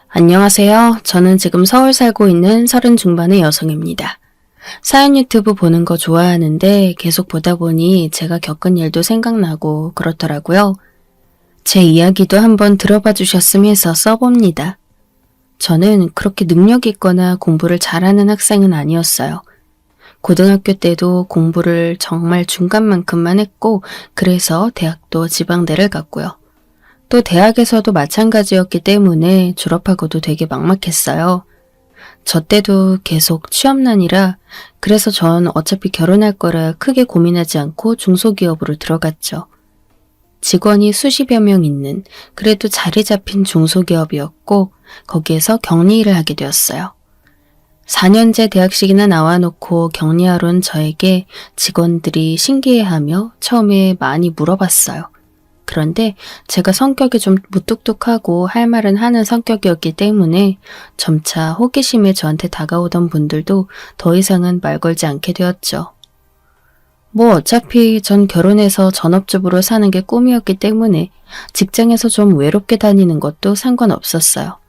안녕하세요. 저는 지금 서울 살고 있는 30 중반의 여성입니다. 사연 유튜브 보는 거 좋아하는데 계속 보다 보니 제가 겪은 일도 생각나고 그렇더라고요. 제 이야기도 한번 들어봐 주셨으면 해서 써봅니다. 저는 그렇게 능력 있거나 공부를 잘하는 학생은 아니었어요. 고등학교 때도 공부를 정말 중간만큼만 했고 그래서 대학도 지방대를 갔고요. 또 대학에서도 마찬가지였기 때문에 졸업하고도 되게 막막했어요. 저 때도 계속 취업난이라 그래서 전 어차피 결혼할 거라 크게 고민하지 않고 중소기업으로 들어갔죠. 직원이 수십여 명 있는 그래도 자리 잡힌 중소기업이었고 거기에서 격리일을 하게 되었어요. 4년제 대학식이나 나와놓고 격리하러 온 저에게 직원들이 신기해하며 처음에 많이 물어봤어요. 그런데 제가 성격이 좀 무뚝뚝하고 할 말은 하는 성격이었기 때문에 점차 호기심에 저한테 다가오던 분들도 더 이상은 말 걸지 않게 되었죠. 뭐 어차피 전 결혼해서 전업주부로 사는 게 꿈이었기 때문에 직장에서 좀 외롭게 다니는 것도 상관없었어요.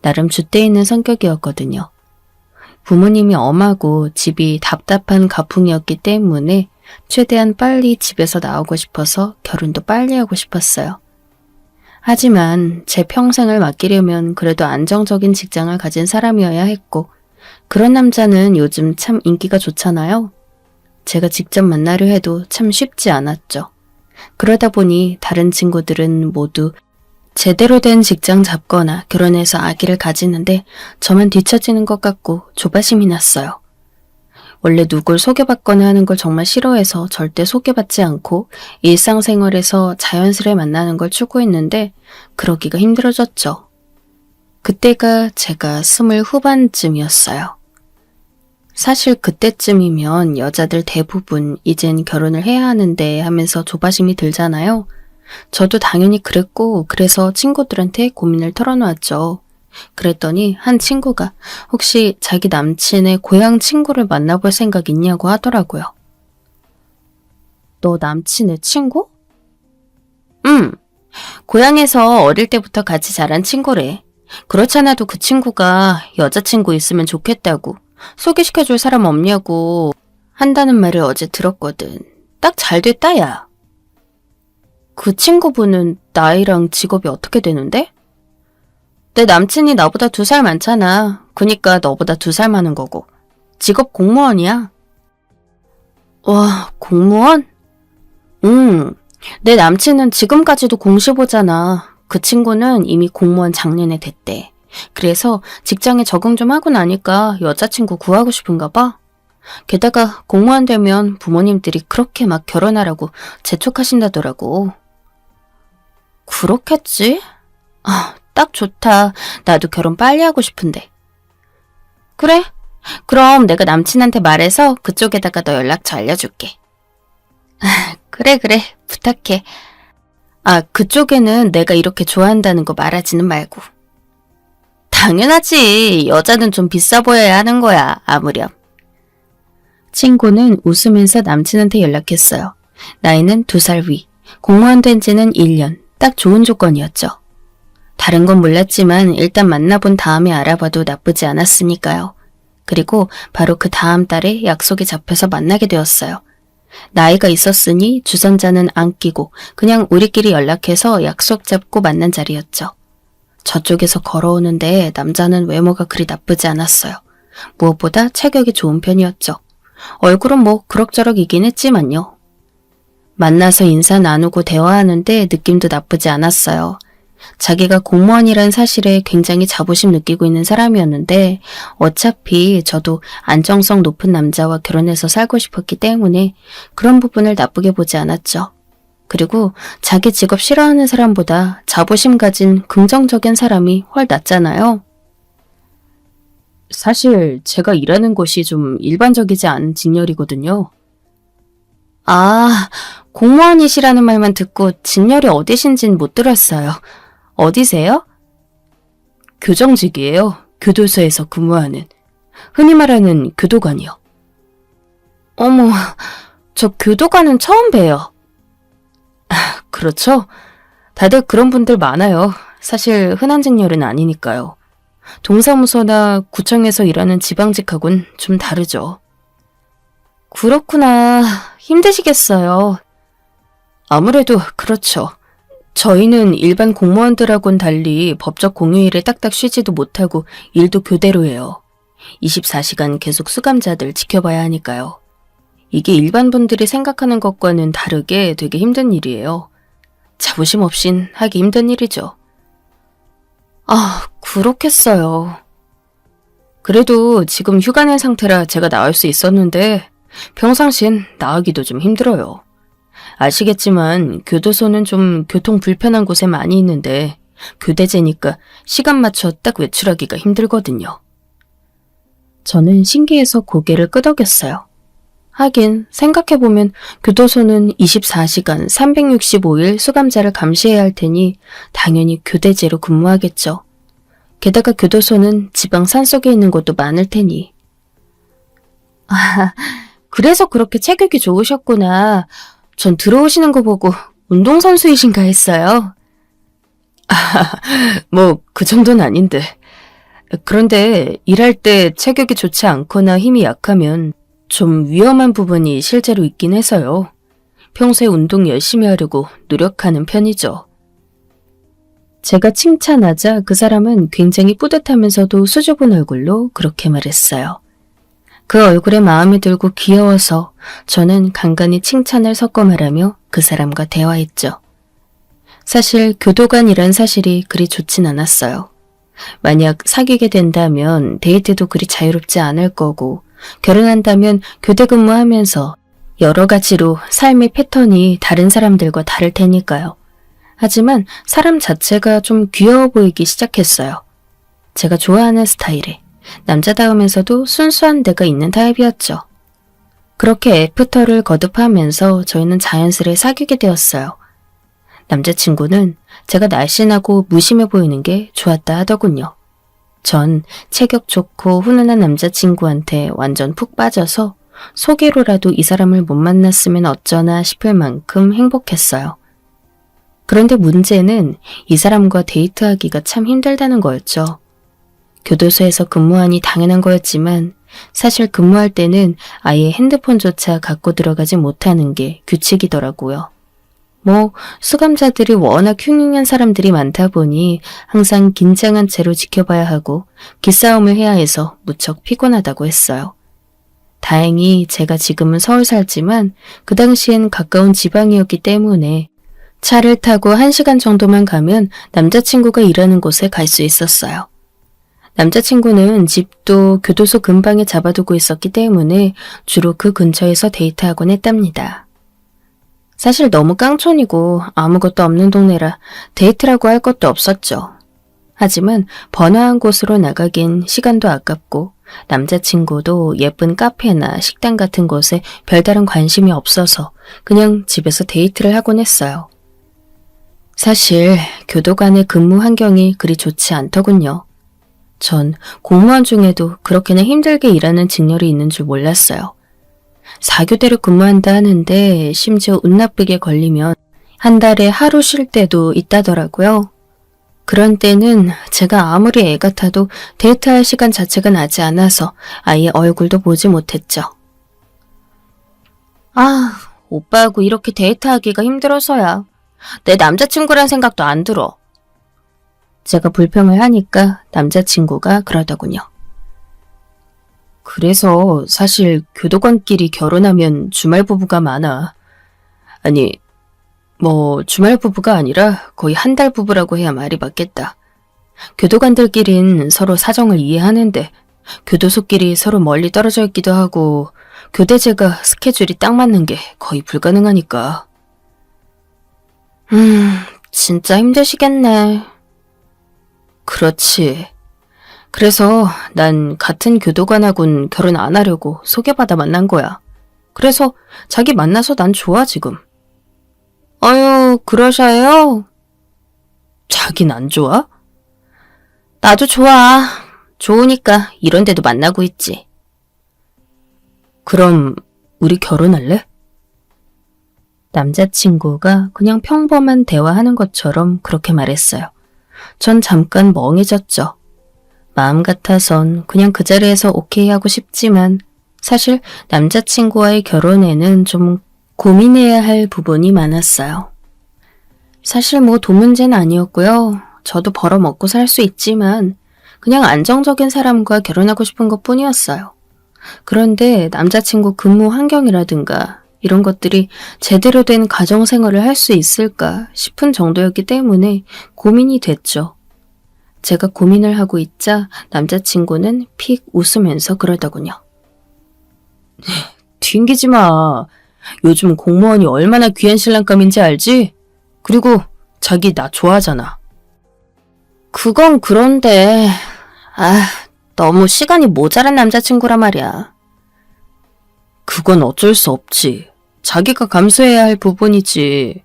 나름 줏대 있는 성격이었거든요. 부모님이 엄하고 집이 답답한 가풍이었기 때문에 최대한 빨리 집에서 나오고 싶어서 결혼도 빨리 하고 싶었어요. 하지만 제 평생을 맡기려면 그래도 안정적인 직장을 가진 사람이어야 했고 그런 남자는 요즘 참 인기가 좋잖아요. 제가 직접 만나려 해도 참 쉽지 않았죠. 그러다 보니 다른 친구들은 모두 제대로 된 직장 잡거나 결혼해서 아기를 가지는데 저만 뒤처지는 것 같고 조바심이 났어요. 원래 누굴 소개받거나 하는 걸 정말 싫어해서 절대 소개받지 않고 일상생활에서 자연스레 만나는 걸 추구했는데 그러기가 힘들어졌죠. 그때가 제가 20 후반쯤이었어요. 사실 그때쯤이면 여자들 대부분 이젠 결혼을 해야 하는데 하면서 조바심이 들잖아요. 저도 당연히 그랬고 그래서 친구들한테 고민을 털어놓았죠. 그랬더니 한 친구가 혹시 자기 남친의 고향 친구를 만나볼 생각 있냐고 하더라고요. 너 남친의 친구? 고향에서 어릴 때부터 같이 자란 친구래. 그렇잖아도 그 친구가 여자친구 있으면 좋겠다고 소개시켜줄 사람 없냐고 한다는 말을 어제 들었거든. 딱 잘 됐다 야. 그 친구분은 나이랑 직업이 어떻게 되는데? 내 남친이 나보다 2살 많잖아. 그니까 너보다 2살 많은 거고. 직업 공무원이야. 와, 공무원? 내 남친은 지금까지도 공시보잖아. 그 친구는 이미 공무원 작년에 됐대. 그래서 직장에 적응 좀 하고 나니까 여자친구 구하고 싶은가 봐. 게다가 공무원 되면 부모님들이 그렇게 막 결혼하라고 재촉하신다더라고. 그렇겠지? 딱 좋다. 나도 결혼 빨리 하고 싶은데. 그래? 그럼 내가 남친한테 말해서 그쪽에다가 너 연락처 알려줄게. 그래. 부탁해. 그쪽에는 내가 이렇게 좋아한다는 거 말하지는 말고. 당연하지. 여자는 좀 비싸 보여야 하는 거야. 아무렴. 친구는 웃으면서 남친한테 연락했어요. 나이는 2살 위. 공무원 된 지는 1년. 딱 좋은 조건이었죠. 다른 건 몰랐지만 일단 만나본 다음에 알아봐도 나쁘지 않았으니까요. 그리고 바로 그 다음 달에 약속이 잡혀서 만나게 되었어요. 나이가 있었으니 주선자는 안 끼고 그냥 우리끼리 연락해서 약속 잡고 만난 자리였죠. 저쪽에서 걸어오는데 남자는 외모가 그리 나쁘지 않았어요. 무엇보다 체격이 좋은 편이었죠. 얼굴은 뭐 그럭저럭이긴 했지만요. 만나서 인사 나누고 대화하는데 느낌도 나쁘지 않았어요. 자기가 공무원이란 사실에 굉장히 자부심 느끼고 있는 사람이었는데 어차피 저도 안정성 높은 남자와 결혼해서 살고 싶었기 때문에 그런 부분을 나쁘게 보지 않았죠. 그리고 자기 직업 싫어하는 사람보다 자부심 가진 긍정적인 사람이 훨 낫잖아요. 사실 제가 일하는 곳이 좀 일반적이지 않은 직렬이거든요. 공무원이시라는 말만 듣고 직렬이 어디신진 못 들었어요. 어디세요? 교정직이에요. 교도소에서 근무하는. 흔히 말하는 교도관이요. 어머, 저 교도관은 처음 봬요. 그렇죠? 다들 그런 분들 많아요. 사실 흔한 직렬은 아니니까요. 동사무소나 구청에서 일하는 지방직하고는 좀 다르죠. 그렇구나. 힘드시겠어요. 아무래도 그렇죠. 저희는 일반 공무원들하고는 달리 법적 공휴일에 딱딱 쉬지도 못하고 일도 교대로 해요. 24시간 계속 수감자들 지켜봐야 하니까요. 이게 일반 분들이 생각하는 것과는 다르게 되게 힘든 일이에요. 자부심 없인 하기 힘든 일이죠. 아, 그렇겠어요. 그래도 지금 휴가 낸 상태라 제가 나을 수 있었는데 평상시엔 나가기도 좀 힘들어요. 아시겠지만 교도소는 좀 교통 불편한 곳에 많이 있는데 교대제니까 시간 맞춰 딱 외출하기가 힘들거든요. 저는 신기해서 고개를 끄덕였어요. 하긴 생각해보면 교도소는 24시간 365일 수감자를 감시해야 할 테니 당연히 교대제로 근무하겠죠. 게다가 교도소는 지방 산속에 있는 곳도 많을 테니. 아, 그래서 그렇게 체격이 좋으셨구나. 전 들어오시는 거 보고 운동선수이신가 했어요. 뭐 그 정도는 아닌데. 그런데 일할 때 체격이 좋지 않거나 힘이 약하면 좀 위험한 부분이 실제로 있긴 해서요. 평소에 운동 열심히 하려고 노력하는 편이죠. 제가 칭찬하자 그 사람은 굉장히 뿌듯하면서도 수줍은 얼굴로 그렇게 말했어요. 그 얼굴에 마음이 들고 귀여워서 저는 간간히 칭찬을 섞어 말하며 그 사람과 대화했죠. 사실 교도관이란 사실이 그리 좋진 않았어요. 만약 사귀게 된다면 데이트도 그리 자유롭지 않을 거고 결혼한다면 교대 근무하면서 여러 가지로 삶의 패턴이 다른 사람들과 다를 테니까요. 하지만 사람 자체가 좀 귀여워 보이기 시작했어요. 제가 좋아하는 스타일에 남자다우면서도 순수한 데가 있는 타입이었죠. 그렇게 애프터를 거듭하면서 저희는 자연스레 사귀게 되었어요. 남자친구는 제가 날씬하고 무심해 보이는 게 좋았다 하더군요. 전 체격 좋고 훈훈한 남자친구한테 완전 푹 빠져서 소개로라도 이 사람을 못 만났으면 어쩌나 싶을 만큼 행복했어요. 그런데 문제는 이 사람과 데이트하기가 참 힘들다는 거였죠. 교도소에서 근무하니 당연한 거였지만 사실 근무할 때는 아예 핸드폰조차 갖고 들어가지 못하는 게 규칙이더라고요. 수감자들이 워낙 흉흉한 사람들이 많다 보니 항상 긴장한 채로 지켜봐야 하고 기싸움을 해야 해서 무척 피곤하다고 했어요. 다행히 제가 지금은 서울 살지만 그 당시엔 가까운 지방이었기 때문에 차를 타고 1시간 정도만 가면 남자친구가 일하는 곳에 갈 수 있었어요. 남자친구는 집도 교도소 근방에 잡아두고 있었기 때문에 주로 그 근처에서 데이트하곤 했답니다. 사실 너무 깡촌이고 아무것도 없는 동네라 데이트라고 할 것도 없었죠. 하지만 번화한 곳으로 나가긴 시간도 아깝고 남자친구도 예쁜 카페나 식당 같은 곳에 별다른 관심이 없어서 그냥 집에서 데이트를 하곤 했어요. 사실 교도관의 근무 환경이 그리 좋지 않더군요. 전 공무원 중에도 그렇게나 힘들게 일하는 직렬이 있는 줄 몰랐어요. 4교대로 근무한다 하는데 심지어 운 나쁘게 걸리면 한 달에 하루 쉴 때도 있다더라고요. 그런 때는 제가 아무리 애 같아도 데이트할 시간 자체가 나지 않아서 아예 얼굴도 보지 못했죠. 오빠하고 이렇게 데이트하기가 힘들어서야. 내 남자친구란 생각도 안 들어. 제가 불평을 하니까 남자친구가 그러더군요. 그래서 사실 교도관끼리 결혼하면 주말 부부가 많아. 아니, 주말 부부가 아니라 거의 한 달 부부라고 해야 말이 맞겠다. 교도관들끼린 서로 사정을 이해하는데 교도소끼리 서로 멀리 떨어져 있기도 하고 교대제가 스케줄이 딱 맞는 게 거의 불가능하니까. 진짜 힘드시겠네. 그렇지. 그래서 난 같은 교도관하고는 결혼 안 하려고 소개받아 만난 거야. 그래서 자기 만나서 난 좋아 지금. 어휴, 그러셔요? 자긴 안 좋아? 나도 좋아. 좋으니까 이런 데도 만나고 있지. 그럼 우리 결혼할래? 남자친구가 그냥 평범한 대화하는 것처럼 그렇게 말했어요. 전 잠깐 멍해졌죠. 마음 같아선 그냥 그 자리에서 오케이 하고 싶지만 사실 남자친구와의 결혼에는 좀 고민해야 할 부분이 많았어요. 사실 뭐 돈 문제는 아니었고요. 저도 벌어먹고 살 수 있지만 그냥 안정적인 사람과 결혼하고 싶은 것뿐이었어요. 그런데 남자친구 근무 환경이라든가 이런 것들이 제대로 된 가정생활을 할 수 있을까 싶은 정도였기 때문에 고민이 됐죠. 제가 고민을 하고 있자 남자친구는 픽 웃으면서 그러더군요. 튕기지 마. 요즘 공무원이 얼마나 귀한 신랑감인지 알지? 그리고 자기 나 좋아하잖아. 그건 그런데 너무 시간이 모자란 남자친구라 말이야. 그건 어쩔 수 없지. 자기가 감수해야 할 부분이지.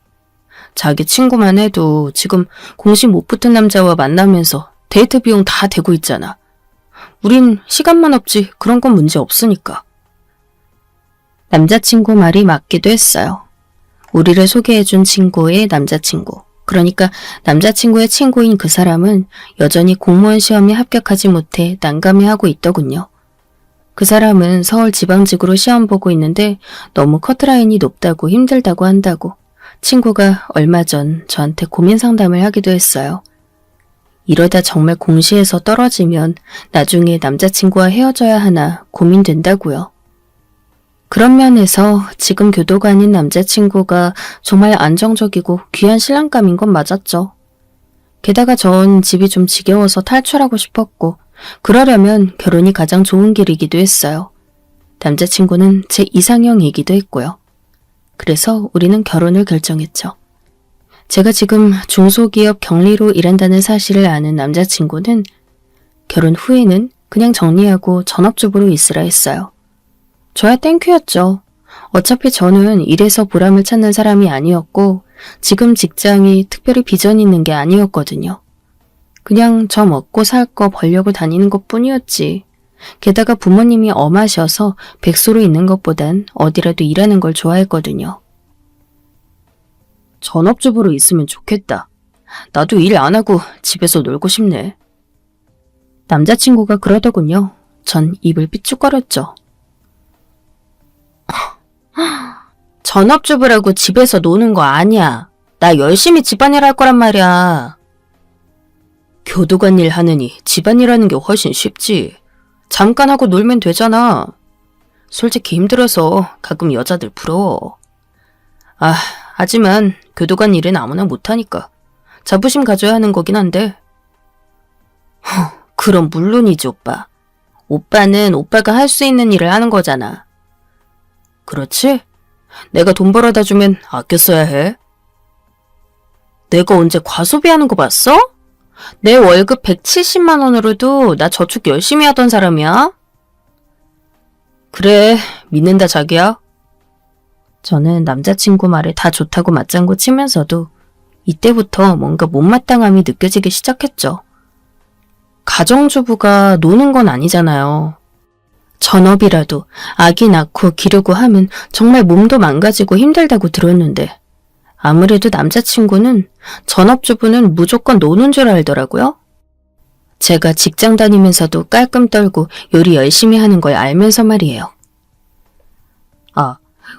자기 친구만 해도 지금 공식 못 붙은 남자와 만나면서 데이트 비용 다 대고 있잖아. 우린 시간만 없지 그런 건 문제 없으니까. 남자친구 말이 맞기도 했어요. 우리를 소개해준 친구의 남자친구. 그러니까 남자친구의 친구인 그 사람은 여전히 공무원 시험에 합격하지 못해 난감해하고 있더군요. 그 사람은 서울 지방직으로 시험 보고 있는데 너무 커트라인이 높다고 힘들다고 한다고 친구가 얼마 전 저한테 고민 상담을 하기도 했어요. 이러다 정말 공시에서 떨어지면 나중에 남자친구와 헤어져야 하나 고민된다고요. 그런 면에서 지금 교도관인 남자친구가 정말 안정적이고 귀한 신랑감인 건 맞았죠. 게다가 전 집이 좀 지겨워서 탈출하고 싶었고 그러려면 결혼이 가장 좋은 길이기도 했어요. 남자친구는 제 이상형이기도 했고요. 그래서 우리는 결혼을 결정했죠. 제가 지금 중소기업 경리로 일한다는 사실을 아는 남자친구는 결혼 후에는 그냥 정리하고 전업주부로 있으라 했어요. 저야 땡큐였죠. 어차피 저는 일에서 보람을 찾는 사람이 아니었고 지금 직장이 특별히 비전이 있는 게 아니었거든요. 그냥 저 먹고 살 거 벌려고 다니는 것뿐이었지. 게다가 부모님이 엄하셔서 백수로 있는 것보단 어디라도 일하는 걸 좋아했거든요. 전업주부로 있으면 좋겠다. 나도 일 안 하고 집에서 놀고 싶네. 남자친구가 그러더군요. 전 입을 삐죽거렸죠. 전업주부라고 집에서 노는 거 아니야. 나 열심히 집안일 할 거란 말이야. 교도관 일 하느니 집안일 하는 게 훨씬 쉽지. 잠깐 하고 놀면 되잖아. 솔직히 힘들어서 가끔 여자들 부러워. 하지만 교도관 일은 아무나 못하니까 자부심 가져야 하는 거긴 한데. 그럼 물론이지 오빠. 오빠는 오빠가 할 수 있는 일을 하는 거잖아. 그렇지? 내가 돈 벌어다 주면 아껴 써야 해. 내가 언제 과소비하는 거 봤어? 내 월급 170만 원으로도 나 저축 열심히 하던 사람이야. 그래, 믿는다 자기야. 저는 남자친구 말에 다 좋다고 맞장구 치면서도 이때부터 뭔가 못마땅함이 느껴지기 시작했죠. 가정주부가 노는 건 아니잖아요. 전업이라도 아기 낳고 기르고 하면 정말 몸도 망가지고 힘들다고 들었는데 아무래도 남자친구는 전업주부는 무조건 노는 줄 알더라고요. 제가 직장 다니면서도 깔끔 떨고 요리 열심히 하는 걸 알면서 말이에요.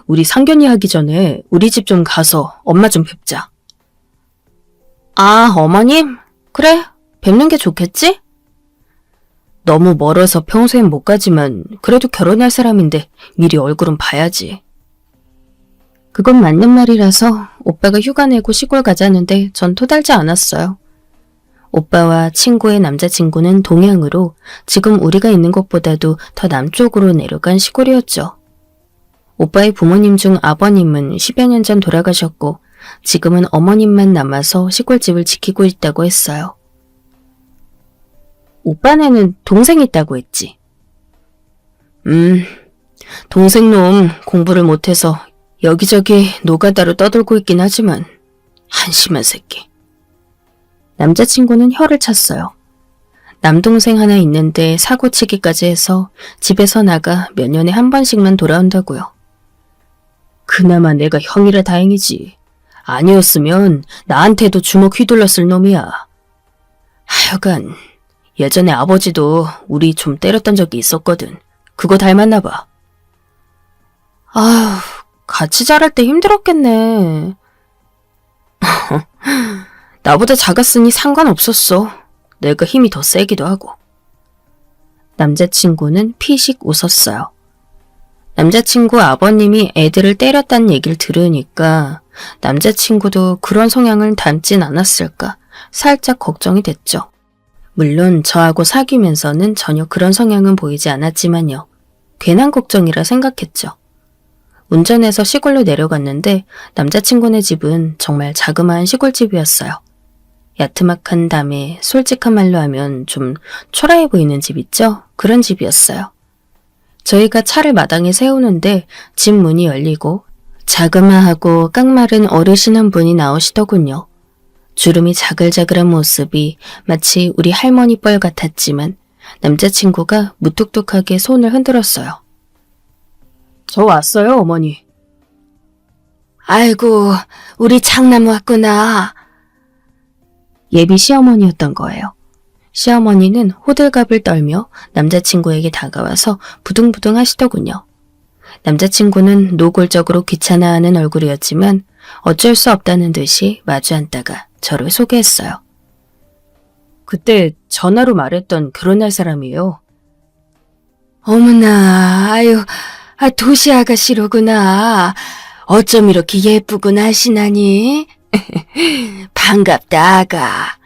우리 상견례 하기 전에 우리 집 좀 가서 엄마 좀 뵙자. 어머님? 그래, 뵙는 게 좋겠지? 너무 멀어서 평소엔 못 가지만 그래도 결혼할 사람인데 미리 얼굴은 봐야지. 그건 맞는 말이라서 오빠가 휴가 내고 시골 가자는데 전 토달지 않았어요. 오빠와 친구의 남자친구는 동양으로 지금 우리가 있는 곳보다도 더 남쪽으로 내려간 시골이었죠. 오빠의 부모님 중 아버님은 10여 년 전 돌아가셨고 지금은 어머님만 남아서 시골집을 지키고 있다고 했어요. 오빠네는 동생 있다고 했지. 동생놈 공부를 못해서 여기저기 노가다로 떠돌고 있긴 하지만 한심한 새끼. 남자친구는 혀를 찼어요. 남동생 하나 있는데 사고치기까지 해서 집에서 나가 몇 년에 한 번씩만 돌아온다고요. 그나마 내가 형이라 다행이지. 아니었으면 나한테도 주먹 휘둘렀을 놈이야. 하여간 예전에 아버지도 우리 좀 때렸던 적이 있었거든. 그거 닮았나 봐. 아휴, 같이 자랄 때 힘들었겠네. 나보다 작았으니 상관없었어. 내가 힘이 더 세기도 하고. 남자친구는 피식 웃었어요. 남자친구 아버님이 애들을 때렸다는 얘기를 들으니까 남자친구도 그런 성향을 닮진 않았을까 살짝 걱정이 됐죠. 물론 저하고 사귀면서는 전혀 그런 성향은 보이지 않았지만요. 괜한 걱정이라 생각했죠. 운전해서 시골로 내려갔는데 남자친구네 집은 정말 자그마한 시골집이었어요. 야트막한 담에 솔직한 말로 하면 좀 초라해 보이는 집 있죠? 그런 집이었어요. 저희가 차를 마당에 세우는데 집 문이 열리고 자그마하고 깡마른 어르신 한 분이 나오시더군요. 주름이 자글자글한 모습이 마치 우리 할머니 뻘 같았지만 남자친구가 무뚝뚝하게 손을 흔들었어요. 저 왔어요, 어머니. 아이고, 우리 장남 왔구나. 예비 시어머니였던 거예요. 시어머니는 호들갑을 떨며 남자친구에게 다가와서 부둥부둥 하시더군요. 남자친구는 노골적으로 귀찮아하는 얼굴이었지만 어쩔 수 없다는 듯이 마주 앉다가 저를 소개했어요. 그때 전화로 말했던 결혼할 사람이에요. 어머나, 아유, 도시 아가씨로구나. 어쩜 이렇게 예쁘구나 하시나니? 반갑다, 아가.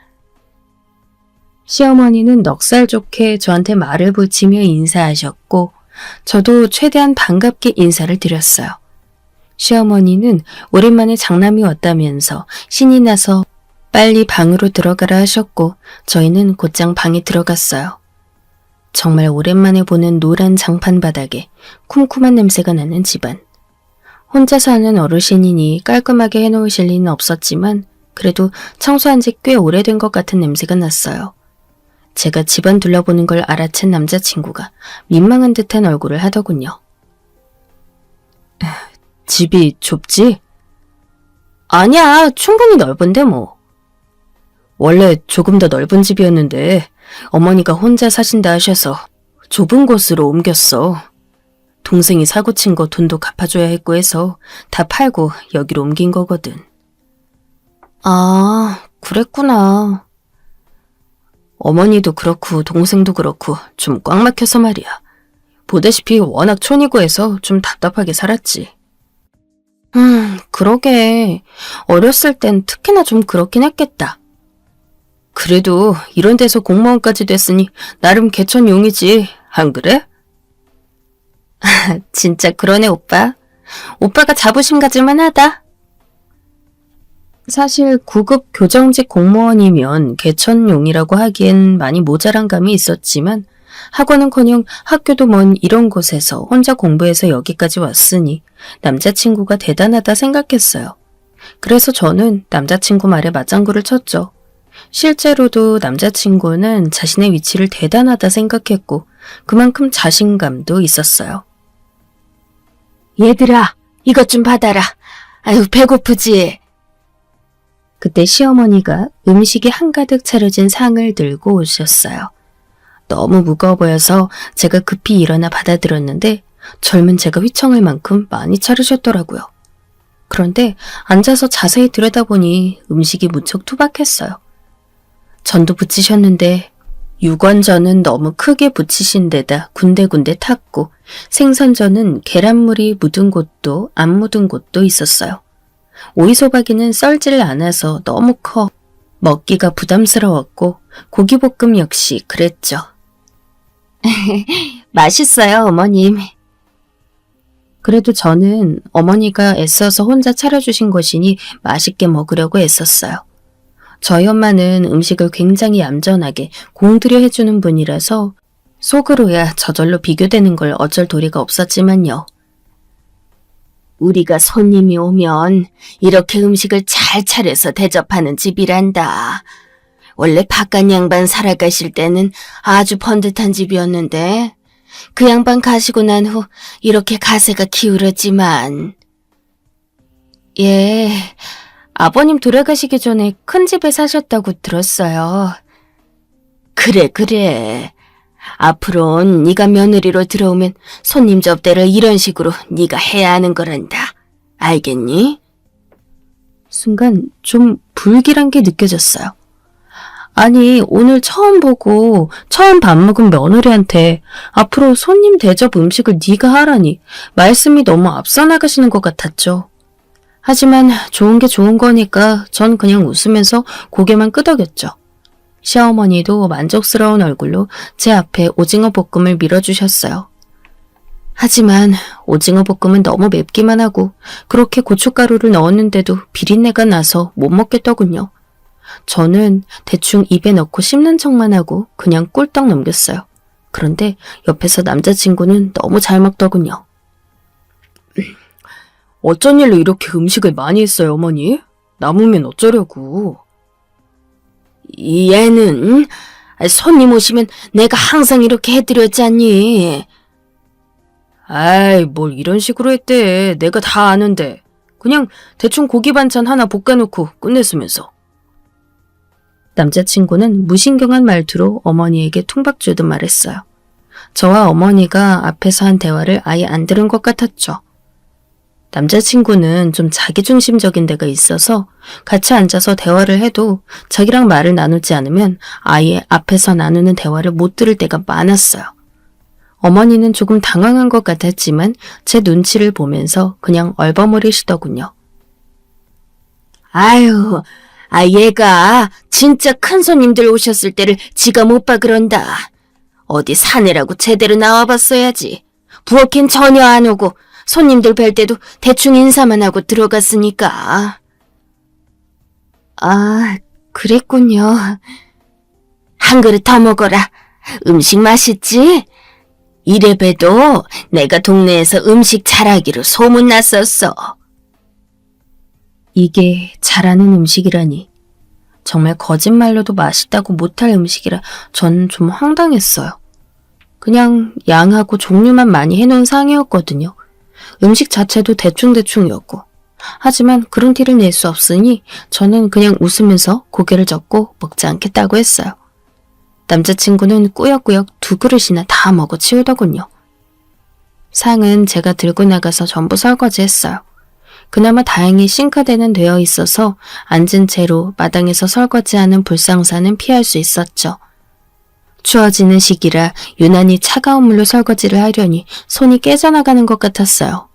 시어머니는 넉살 좋게 저한테 말을 붙이며 인사하셨고 저도 최대한 반갑게 인사를 드렸어요. 시어머니는 오랜만에 장남이 왔다면서 신이 나서 빨리 방으로 들어가라 하셨고 저희는 곧장 방에 들어갔어요. 정말 오랜만에 보는 노란 장판 바닥에 쿰쿰한 냄새가 나는 집안. 혼자 사는 어르신이니 깔끔하게 해놓으실 리는 없었지만 그래도 청소한 지 꽤 오래된 것 같은 냄새가 났어요. 제가 집안 둘러보는 걸 알아챈 남자친구가 민망한 듯한 얼굴을 하더군요. 집이 좁지? 아니야, 충분히 넓은데 뭐. 원래 조금 더 넓은 집이었는데 어머니가 혼자 사신다 하셔서 좁은 곳으로 옮겼어. 동생이 사고 친 거 돈도 갚아줘야 했고 해서 다 팔고 여기로 옮긴 거거든. 아, 그랬구나. 어머니도 그렇고 동생도 그렇고 좀 꽉 막혀서 말이야. 보다시피 워낙 촌이고 해서 좀 답답하게 살았지. 그러게. 어렸을 땐 특히나 좀 그렇긴 했겠다. 그래도 이런 데서 공무원까지 됐으니 나름 개천용이지, 안 그래? 진짜 그러네, 오빠. 오빠가 자부심 가질만 하다. 사실 9급 교정직 공무원이면 개천용이라고 하기엔 많이 모자란 감이 있었지만 학원은커녕 학교도 먼 이런 곳에서 혼자 공부해서 여기까지 왔으니 남자친구가 대단하다 생각했어요. 그래서 저는 남자친구 말에 맞장구를 쳤죠. 실제로도 남자친구는 자신의 위치를 대단하다 생각했고 그만큼 자신감도 있었어요. 얘들아, 이것 좀 받아라. 아유, 배고프지? 그때 시어머니가 음식이 한가득 차려진 상을 들고 오셨어요. 너무 무거워 보여서 제가 급히 일어나 받아들었는데 젊은 제가 휘청할 만큼 많이 차리셨더라고요. 그런데 앉아서 자세히 들여다보니 음식이 무척 투박했어요. 전도 부치셨는데 육원전은 너무 크게 부치신 데다 군데군데 탔고 생선전은 계란물이 묻은 곳도 안 묻은 곳도 있었어요. 오이소박이는 썰질 않아서 너무 커 먹기가 부담스러웠고 고기볶음 역시 그랬죠. 맛있어요, 어머님. 그래도 저는 어머니가 애써서 혼자 차려주신 것이니 맛있게 먹으려고 애썼어요. 저희 엄마는 음식을 굉장히 얌전하게 공들여 해주는 분이라서 속으로야 저절로 비교되는 걸 어쩔 도리가 없었지만요. 우리가 손님이 오면 이렇게 음식을 잘 차려서 대접하는 집이란다. 원래 바깥 양반 살아가실 때는 아주 번듯한 집이었는데 그 양반 가시고 난 후 이렇게 가세가 기울었지만. 예, 아버님 돌아가시기 전에 큰 집에 사셨다고 들었어요. 그래. 앞으론 네가 며느리로 들어오면 손님 접대를 이런 식으로 네가 해야 하는 거란다. 알겠니? 순간 좀 불길한 게 느껴졌어요. 아니, 오늘 처음 보고 처음 밥 먹은 며느리한테 앞으로 손님 대접 음식을 네가 하라니 말씀이 너무 앞서 나가시는 것 같았죠. 하지만 좋은 게 좋은 거니까 전 그냥 웃으면서 고개만 끄덕였죠. 시어머니도 만족스러운 얼굴로 제 앞에 오징어 볶음을 밀어주셨어요. 하지만 오징어 볶음은 너무 맵기만 하고 그렇게 고춧가루를 넣었는데도 비린내가 나서 못 먹겠더군요. 저는 대충 입에 넣고 씹는 척만 하고 그냥 꿀떡 넘겼어요. 그런데 옆에서 남자친구는 너무 잘 먹더군요. 어쩐 일로 이렇게 음식을 많이 했어요, 어머니? 남으면 어쩌려고. 얘는 손님 오시면 내가 항상 이렇게 해드렸잖니. 아이, 뭘 이런 식으로 했대. 내가 다 아는데. 그냥 대충 고기 반찬 하나 볶아놓고 끝냈으면서. 남자친구는 무신경한 말투로 어머니에게 퉁박주듯 말했어요. 저와 어머니가 앞에서 한 대화를 아예 안 들은 것 같았죠. 남자친구는 좀 자기중심적인 데가 있어서 같이 앉아서 대화를 해도 자기랑 말을 나누지 않으면 아예 앞에서 나누는 대화를 못 들을 때가 많았어요. 어머니는 조금 당황한 것 같았지만 제 눈치를 보면서 그냥 얼버무리시더군요. 아유, 얘가 진짜 큰 손님들 오셨을 때를 지가 못 봐 그런다. 어디 사내라고 제대로 나와봤어야지. 부엌엔 전혀 안 오고 손님들 뵐 때도 대충 인사만 하고 들어갔으니까. 아, 그랬군요. 한 그릇 더 먹어라. 음식 맛있지? 이래봬도 내가 동네에서 음식 잘하기로 소문났었어. 이게 잘하는 음식이라니. 정말 거짓말로도 맛있다고 못할 음식이라 전 좀 황당했어요. 그냥 양하고 종류만 많이 해놓은 상이었거든요. 음식 자체도 대충대충이었고. 하지만 그런 티를 낼 수 없으니 저는 그냥 웃으면서 고개를 젓고 먹지 않겠다고 했어요. 남자친구는 꾸역꾸역 2그릇이나 다 먹어 치우더군요. 상은 제가 들고 나가서 전부 설거지했어요. 그나마 다행히 싱크대는 되어 있어서 앉은 채로 마당에서 설거지하는 불상사는 피할 수 있었죠. 추워지는 시기라 유난히 차가운 물로 설거지를 하려니 손이 깨져나가는 것 같았어요.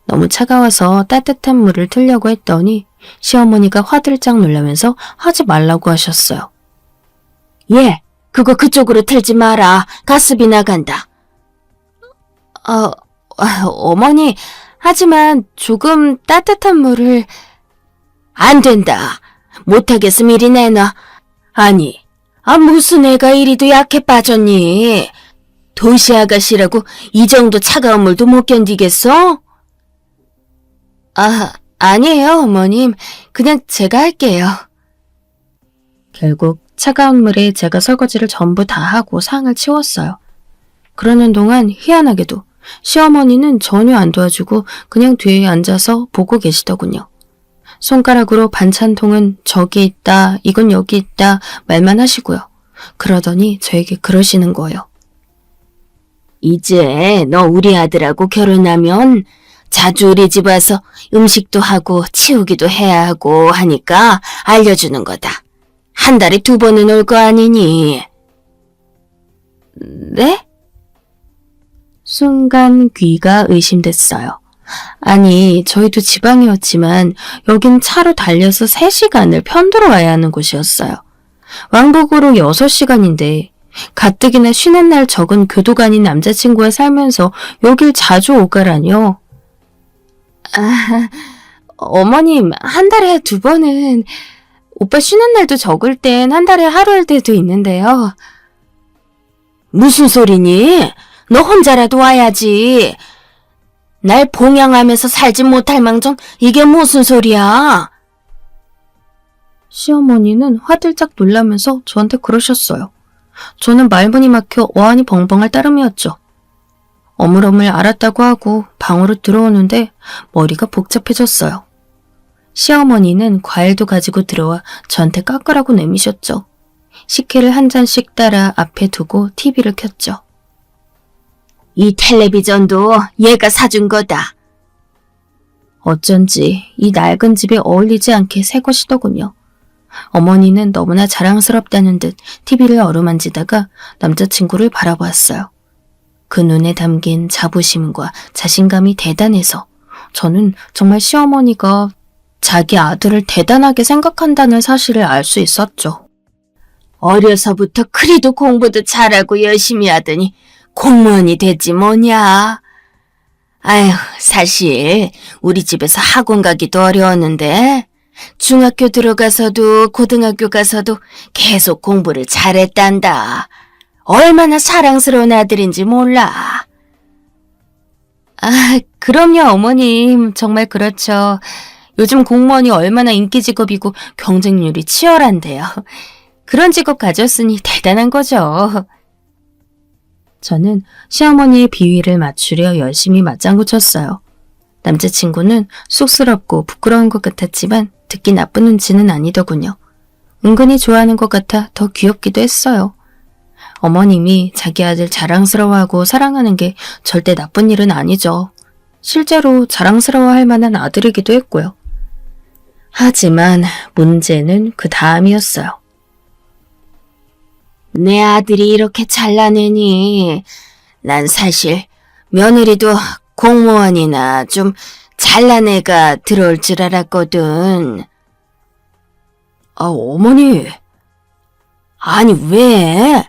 너무 차가워서 따뜻한 물을 틀려고 했더니 시어머니가 화들짝 놀라면서 하지 말라고 하셨어요. 예, 그거 그쪽으로 틀지 마라. 가스비 나간다. 어머니, 하지만 조금 따뜻한 물을... 안 된다. 못하겠음 이리 내놔. 아니, 무슨 애가 이리도 약해 빠졌니? 도시 아가씨라고 이 정도 차가운 물도 못 견디겠어? 아니에요, 어머님. 그냥 제가 할게요. 결국 차가운 물에 제가 설거지를 전부 다 하고 상을 치웠어요. 그러는 동안 희한하게도 시어머니는 전혀 안 도와주고 그냥 뒤에 앉아서 보고 계시더군요. 손가락으로 반찬통은 저기 있다, 이건 여기 있다 말만 하시고요. 그러더니 저에게 그러시는 거예요. 이제 너 우리 아들하고 결혼하면 자주 우리 집 와서 음식도 하고 치우기도 해야 하고 하니까 알려주는 거다. 한 달에 2번은 올 거 아니니? 네? 순간 귀가 의심됐어요. 아니, 저희도 지방이었지만 여긴 차로 달려서 3시간을 편도로 와야 하는 곳이었어요. 왕복으로 6시간인데 가뜩이나 쉬는 날 적은 교도가 아닌 남자친구와 살면서 여길 자주 오가라뇨. 어머님, 한 달에 2번은... 오빠 쉬는 날도 적을 땐 한 달에 하루일 때도 있는데요. 무슨 소리니? 너 혼자라도 와야지. 날 봉양하면서 살지 못할 망정 이게 무슨 소리야? 시어머니는 화들짝 놀라면서 저한테 그러셨어요. 저는 말문이 막혀 어안이 벙벙할 따름이었죠. 어물어물 알았다고 하고 방으로 들어오는데 머리가 복잡해졌어요. 시어머니는 과일도 가지고 들어와 저한테 깎으라고 내미셨죠. 식혜를 한 잔씩 따라 앞에 두고 TV를 켰죠. 이 텔레비전도 얘가 사준 거다. 어쩐지 이 낡은 집에 어울리지 않게 새 것이더군요. 어머니는 너무나 자랑스럽다는 듯 TV를 어루만지다가 남자친구를 바라보았어요. 그 눈에 담긴 자부심과 자신감이 대단해서 저는 정말 시어머니가 자기 아들을 대단하게 생각한다는 사실을 알 수 있었죠. 어려서부터 그리도 공부도 잘하고 열심히 하더니 공무원이 됐지 뭐냐. 아휴, 사실 우리 집에서 학원 가기도 어려웠는데 중학교 들어가서도 고등학교 가서도 계속 공부를 잘했단다. 얼마나 사랑스러운 아들인지 몰라. 아, 그럼요, 어머님. 정말 그렇죠. 요즘 공무원이 얼마나 인기 직업이고 경쟁률이 치열한데요. 그런 직업 가졌으니 대단한 거죠. 저는 시어머니의 비위를 맞추려 열심히 맞장구 쳤어요. 남자친구는 쑥스럽고 부끄러운 것 같았지만 듣기 나쁜 눈치는 아니더군요. 은근히 좋아하는 것 같아 더 귀엽기도 했어요. 어머님이 자기 아들 자랑스러워하고 사랑하는 게 절대 나쁜 일은 아니죠. 실제로 자랑스러워할 만한 아들이기도 했고요. 하지만 문제는 그 다음이었어요. 내 아들이 이렇게 잘나내니 난 사실 며느리도 공무원이나 좀 잘난 애가 들어올 줄 알았거든. 아, 어머니. 아니 왜?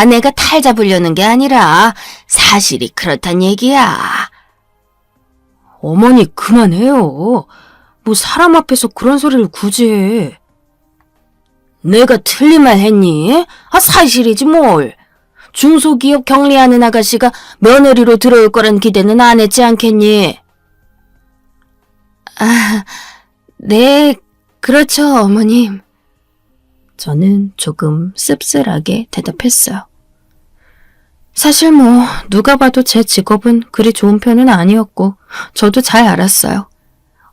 내가 탈 잡으려는 게 아니라 사실이 그렇단 얘기야. 어머니 그만해요. 뭐 사람 앞에서 그런 소리를 굳이 해. 내가 틀린 말 했니? 사실이지 뭘. 중소기업 경리하는 아가씨가 며느리로 들어올 거란 기대는 안 했지 않겠니? 네, 그렇죠, 어머님. 저는 조금 씁쓸하게 대답했어요. 사실 뭐 누가 봐도 제 직업은 그리 좋은 편은 아니었고 저도 잘 알았어요.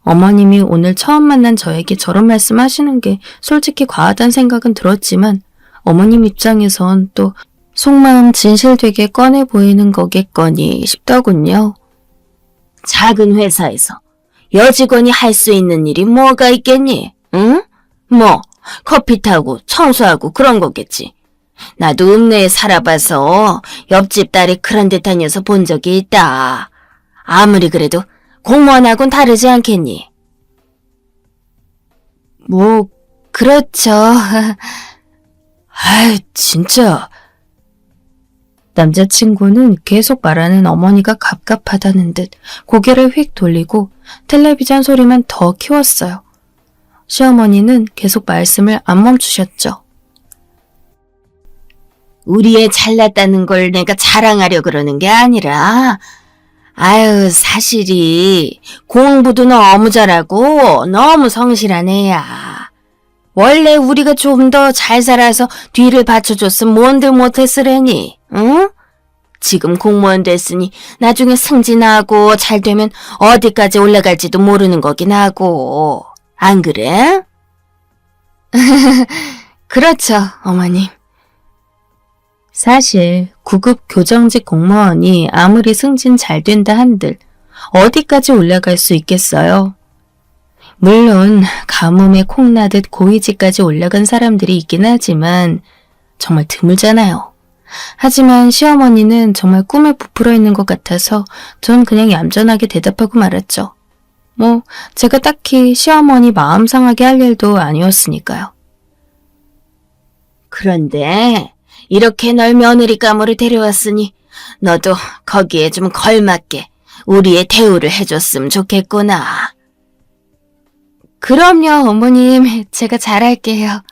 어머님이 오늘 처음 만난 저에게 저런 말씀하시는 게 솔직히 과하단 생각은 들었지만 어머님 입장에선 또 속마음 진실되게 꺼내 보이는 거겠거니 싶더군요. 작은 회사에서 여직원이 할 수 있는 일이 뭐가 있겠니? 응? 뭐 커피 타고 청소하고 그런 거겠지. 나도 읍내에 살아봐서 옆집 딸이 그런 듯한 녀석 본 적이 있다. 아무리 그래도 공무원하고는 다르지 않겠니? 뭐 그렇죠. 아이, 진짜. 남자친구는 계속 말하는 어머니가 갑갑하다는 듯 고개를 휙 돌리고 텔레비전 소리만 더 키웠어요. 시어머니는 계속 말씀을 안 멈추셨죠. 우리 애 잘났다는 걸 내가 자랑하려 그러는 게 아니라 사실이 공부도 너무 잘하고 너무 성실한 애야. 원래 우리가 좀 더 잘 살아서 뒤를 받쳐줬으면 뭔들 못했으려니, 응? 지금 공무원 됐으니 나중에 승진하고 잘 되면 어디까지 올라갈지도 모르는 거긴 하고, 안 그래? 그렇죠, 어머님. 사실 9급 교정직 공무원이 아무리 승진 잘 된다 한들 어디까지 올라갈 수 있겠어요? 물론 가뭄에 콩나듯 고위직까지 올라간 사람들이 있긴 하지만 정말 드물잖아요. 하지만 시어머니는 정말 꿈에 부풀어 있는 것 같아서 전 그냥 얌전하게 대답하고 말았죠. 뭐 제가 딱히 시어머니 마음 상하게 할 일도 아니었으니까요. 그런데 이렇게 널 며느리감으로 데려왔으니 너도 거기에 좀 걸맞게 우리의 대우를 해줬으면 좋겠구나. 그럼요, 어머님. 제가 잘할게요.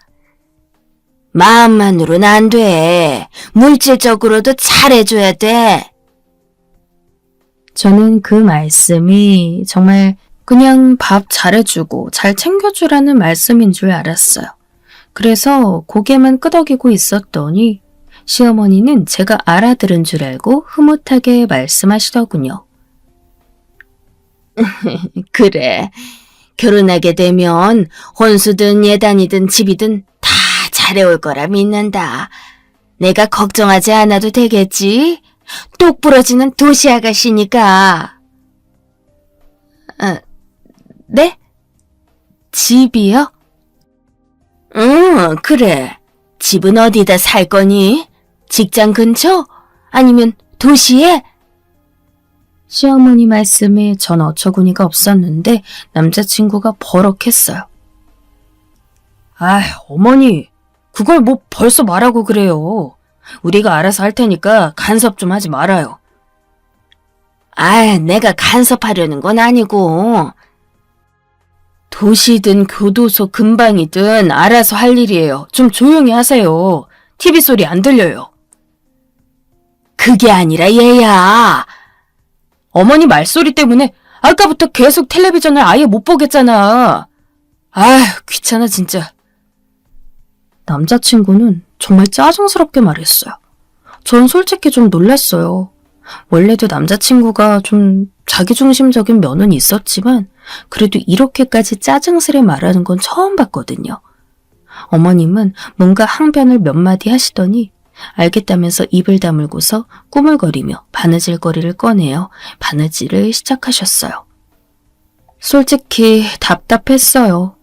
마음만으로는 안 돼. 물질적으로도 잘해줘야 돼. 저는 그 말씀이 정말 그냥 밥 잘해주고 잘 챙겨주라는 말씀인 줄 알았어요. 그래서 고개만 끄덕이고 있었더니 시어머니는 제가 알아들은 줄 알고 흐뭇하게 말씀하시더군요. 그래. 결혼하게 되면 혼수든 예단이든 집이든 다 잘해올 거라 믿는다. 내가 걱정하지 않아도 되겠지? 똑 부러지는 도시 아가씨니까. 네? 집이요? 응, 그래. 집은 어디다 살 거니? 직장 근처? 아니면 도시에? 시어머니 말씀에 전 어처구니가 없었는데 남자친구가 버럭했어요. 아, 어머니, 그걸 뭐 벌써 말하고 그래요. 우리가 알아서 할 테니까 간섭 좀 하지 말아요. 아, 내가 간섭하려는 건 아니고. 도시든 교도소 근방이든 알아서 할 일이에요. 좀 조용히 하세요. TV 소리 안 들려요. 그게 아니라 얘야. 어머니 말소리 때문에 아까부터 계속 텔레비전을 아예 못 보겠잖아. 아휴, 귀찮아 진짜. 남자친구는 정말 짜증스럽게 말했어요. 전 솔직히 좀 놀랐어요. 원래도 남자친구가 좀 자기중심적인 면은 있었지만 그래도 이렇게까지 짜증스레 말하는 건 처음 봤거든요. 어머님은 뭔가 항변을 몇 마디 하시더니 알겠다면서 입을 다물고서 꾸물거리며 바느질거리를 꺼내어 바느질을 시작하셨어요. 솔직히 답답했어요.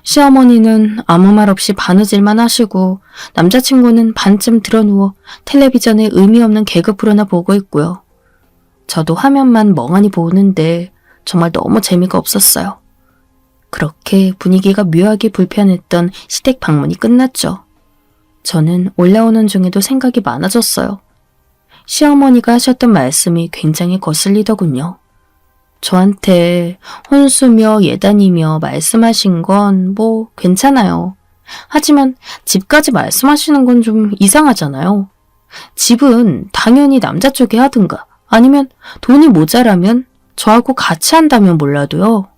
시어머니는 아무 말 없이 바느질만 하시고 남자친구는 반쯤 드러누워 텔레비전에 의미 없는 개그 프로나 보고 있고요. 저도 화면만 멍하니 보는데 정말 너무 재미가 없었어요. 그렇게 분위기가 묘하게 불편했던 시댁 방문이 끝났죠. 저는 올라오는 중에도 생각이 많아졌어요. 시어머니가 하셨던 말씀이 굉장히 거슬리더군요. 저한테 혼수며 예단이며 말씀하신 건 뭐 괜찮아요. 하지만 집까지 말씀하시는 건 좀 이상하잖아요. 집은 당연히 남자 쪽에 하든가 아니면 돈이 모자라면 저하고 같이 한다면 몰라도요.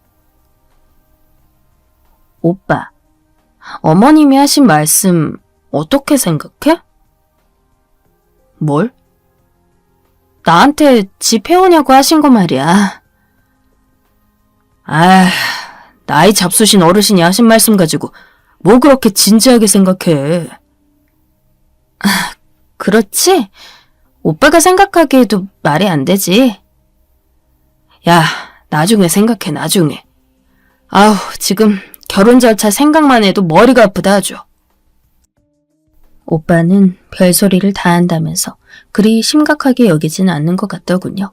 오빠, 어머님이 하신 말씀 어떻게 생각해? 뭘? 나한테 집 해오냐고 하신 거 말이야. 아, 나이 잡수신 어르신이 하신 말씀 가지고 뭐 그렇게 진지하게 생각해. 그렇지? 오빠가 생각하기에도 말이 안 되지. 야, 나중에 생각해, 나중에. 아우, 지금 결혼 절차 생각만 해도 머리가 아프다 하죠. 오빠는 별소리를 다 한다면서 그리 심각하게 여기지는 않는 것 같더군요.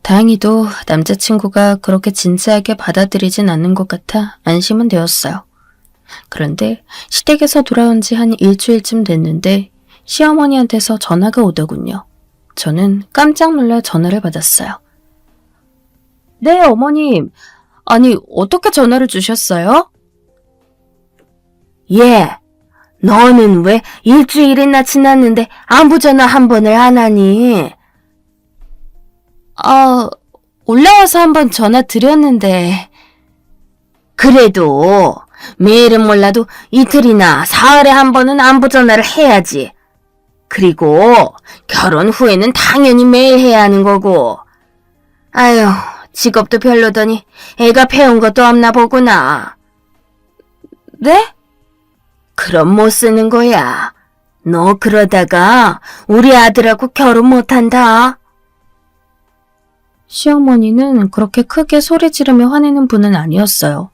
다행히도 남자친구가 그렇게 진지하게 받아들이진 않는 것 같아 안심은 되었어요. 그런데 시댁에서 돌아온 지 한 일주일쯤 됐는데 시어머니한테서 전화가 오더군요. 저는 깜짝 놀라 전화를 받았어요. 네, 어머님. 아니, 어떻게 전화를 주셨어요? 예, 너는 왜 일주일이나 지났는데 안부 전화 한 번을 안 하니? 올라와서 한번 전화 드렸는데. 그래도 매일은 몰라도 이틀이나 사흘에 한 번은 안부 전화를 해야지. 그리고 결혼 후에는 당연히 매일 해야 하는 거고. 아유, 직업도 별로더니 애가 배운 것도 없나 보구나. 네? 그럼 못 쓰는 거야. 너 그러다가 우리 아들하고 결혼 못한다. 시어머니는 그렇게 크게 소리 지르며 화내는 분은 아니었어요.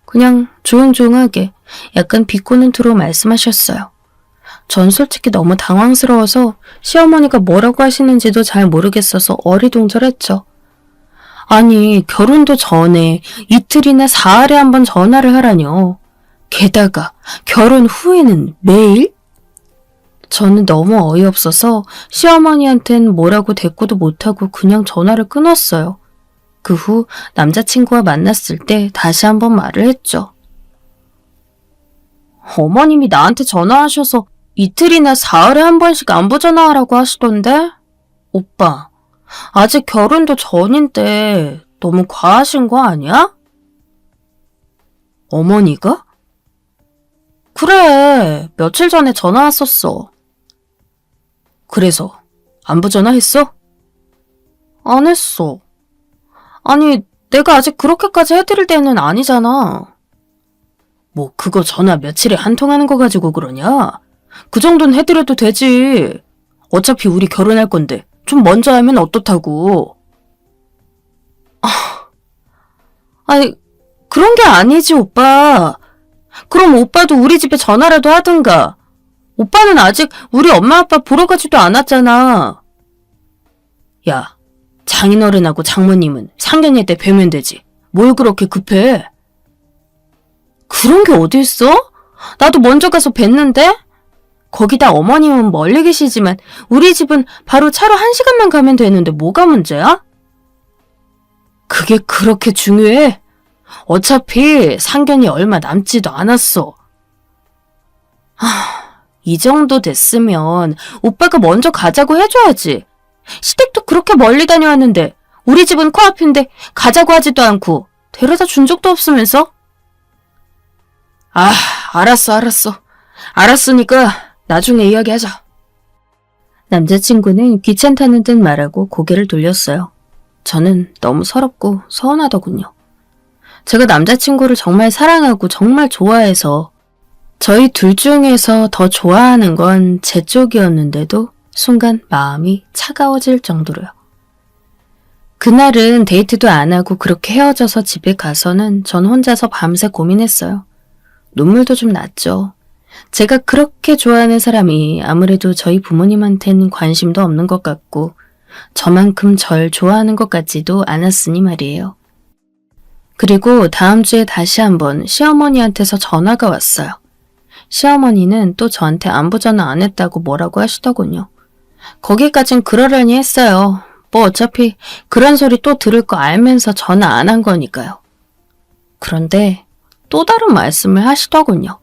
그냥 조용조용하게 약간 비꼬는 투로 말씀하셨어요. 전 솔직히 너무 당황스러워서 시어머니가 뭐라고 하시는지도 잘 모르겠어서 어리둥절했죠. 아니, 결혼도 전에 이틀이나 사흘에 한 번 전화를 하라뇨. 게다가 결혼 후에는 매일? 저는 너무 어이없어서 시어머니한텐 뭐라고 대꾸도 못하고 그냥 전화를 끊었어요. 그 후 남자친구와 만났을 때 다시 한번 말을 했죠. 어머님이 나한테 전화하셔서 이틀이나 사흘에 한 번씩 안부 전화하라고 하시던데? 오빠, 아직 결혼도 전인데 너무 과하신 거 아니야? 어머니가? 그래, 며칠 전에 전화 왔었어. 그래서 안부 전화했어? 안 했어. 아니, 내가 아직 그렇게까지 해드릴 때는 아니잖아. 뭐 그거 전화 며칠에 한 통 하는 거 가지고 그러냐? 그 정도는 해드려도 되지. 어차피 우리 결혼할 건데 좀 먼저 하면 어떻다고. 아니, 그런 게 아니지, 오빠. 그럼 오빠도 우리 집에 전화라도 하든가. 오빠는 아직 우리 엄마 아빠 보러 가지도 않았잖아. 야, 장인어른하고 장모님은 상견례 때 뵈면 되지. 뭘 그렇게 급해? 그런 게 어디 있어? 나도 먼저 가서 뵀는데? 거기다 어머님은 멀리 계시지만 우리 집은 바로 차로 1시간만 가면 되는데 뭐가 문제야? 그게 그렇게 중요해? 어차피 상견이 얼마 남지도 않았어. 이 정도 됐으면 오빠가 먼저 가자고 해줘야지. 시댁도 그렇게 멀리 다녀왔는데 우리 집은 코앞인데 가자고 하지도 않고 데려다 준 적도 없으면서? 알았어. 알았으니까 나중에 이야기하자. 남자친구는 귀찮다는 듯 말하고 고개를 돌렸어요. 저는 너무 서럽고 서운하더군요. 제가 남자친구를 정말 사랑하고 정말 좋아해서 저희 둘 중에서 더 좋아하는 건 제 쪽이었는데도 순간 마음이 차가워질 정도로요. 그날은 데이트도 안 하고 그렇게 헤어져서 집에 가서는 전 혼자서 밤새 고민했어요. 눈물도 좀 났죠. 제가 그렇게 좋아하는 사람이 아무래도 저희 부모님한테는 관심도 없는 것 같고 저만큼 절 좋아하는 것 같지도 않았으니 말이에요. 그리고 다음 주에 다시 한번 시어머니한테서 전화가 왔어요. 시어머니는 또 저한테 안부 전화 안 했다고 뭐라고 하시더군요. 거기까진 그러려니 했어요. 뭐 어차피 그런 소리 또 들을 거 알면서 전화 안 한 거니까요. 그런데 또 다른 말씀을 하시더군요.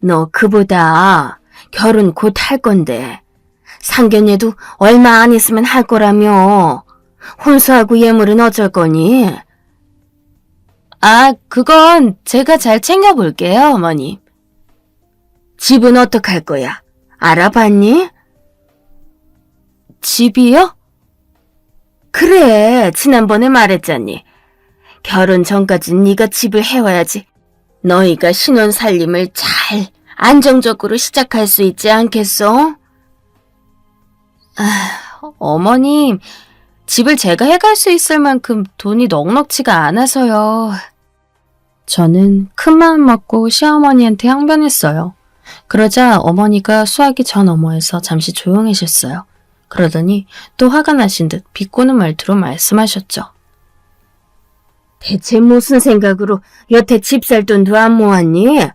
너 그보다 결혼 곧 할 건데 상견례도 얼마 안 있으면 할 거라며. 혼수하고 예물은 어쩔 거니? 그건 제가 잘 챙겨볼게요, 어머님. 집은 어떡할 거야? 알아봤니? 집이요? 그래, 지난번에 말했잖니. 결혼 전까진 네가 집을 해와야지 너희가 신혼 살림을 잘 안정적으로 시작할 수 있지 않겠어? 어머님, 집을 제가 해갈 수 있을 만큼 돈이 넉넉지가 않아서요. 저는 큰마음 먹고 시어머니한테 항변했어요. 그러자 어머니가 수화기 저 너머에서 잠시 조용해졌어요. 그러더니 또 화가 나신 듯 비꼬는 말투로 말씀하셨죠. 대체 무슨 생각으로 여태 집 살 돈도 안 모았니?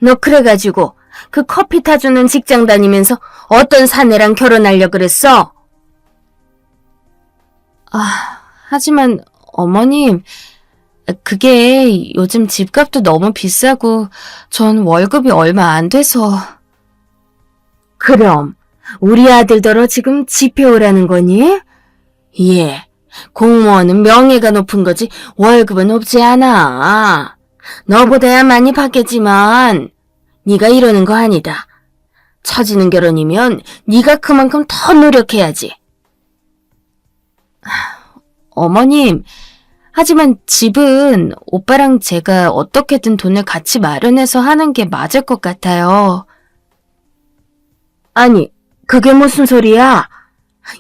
너 그래가지고 그 커피 타주는 직장 다니면서 어떤 사내랑 결혼하려 그랬어? 하지만 어머님, 그게 요즘 집값도 너무 비싸고 전 월급이 얼마 안 돼서. 그럼 우리 아들더러 지금 집 해오라는 거니? 공무원은 명예가 높은 거지 월급은 높지 않아. 너보다야 많이 받겠지만 네가 이러는 거 아니다. 처지는 결혼이면 네가 그만큼 더 노력해야지. 어머님, 하지만 집은 오빠랑 제가 어떻게든 돈을 같이 마련해서 하는 게 맞을 것 같아요. 아니, 그게 무슨 소리야?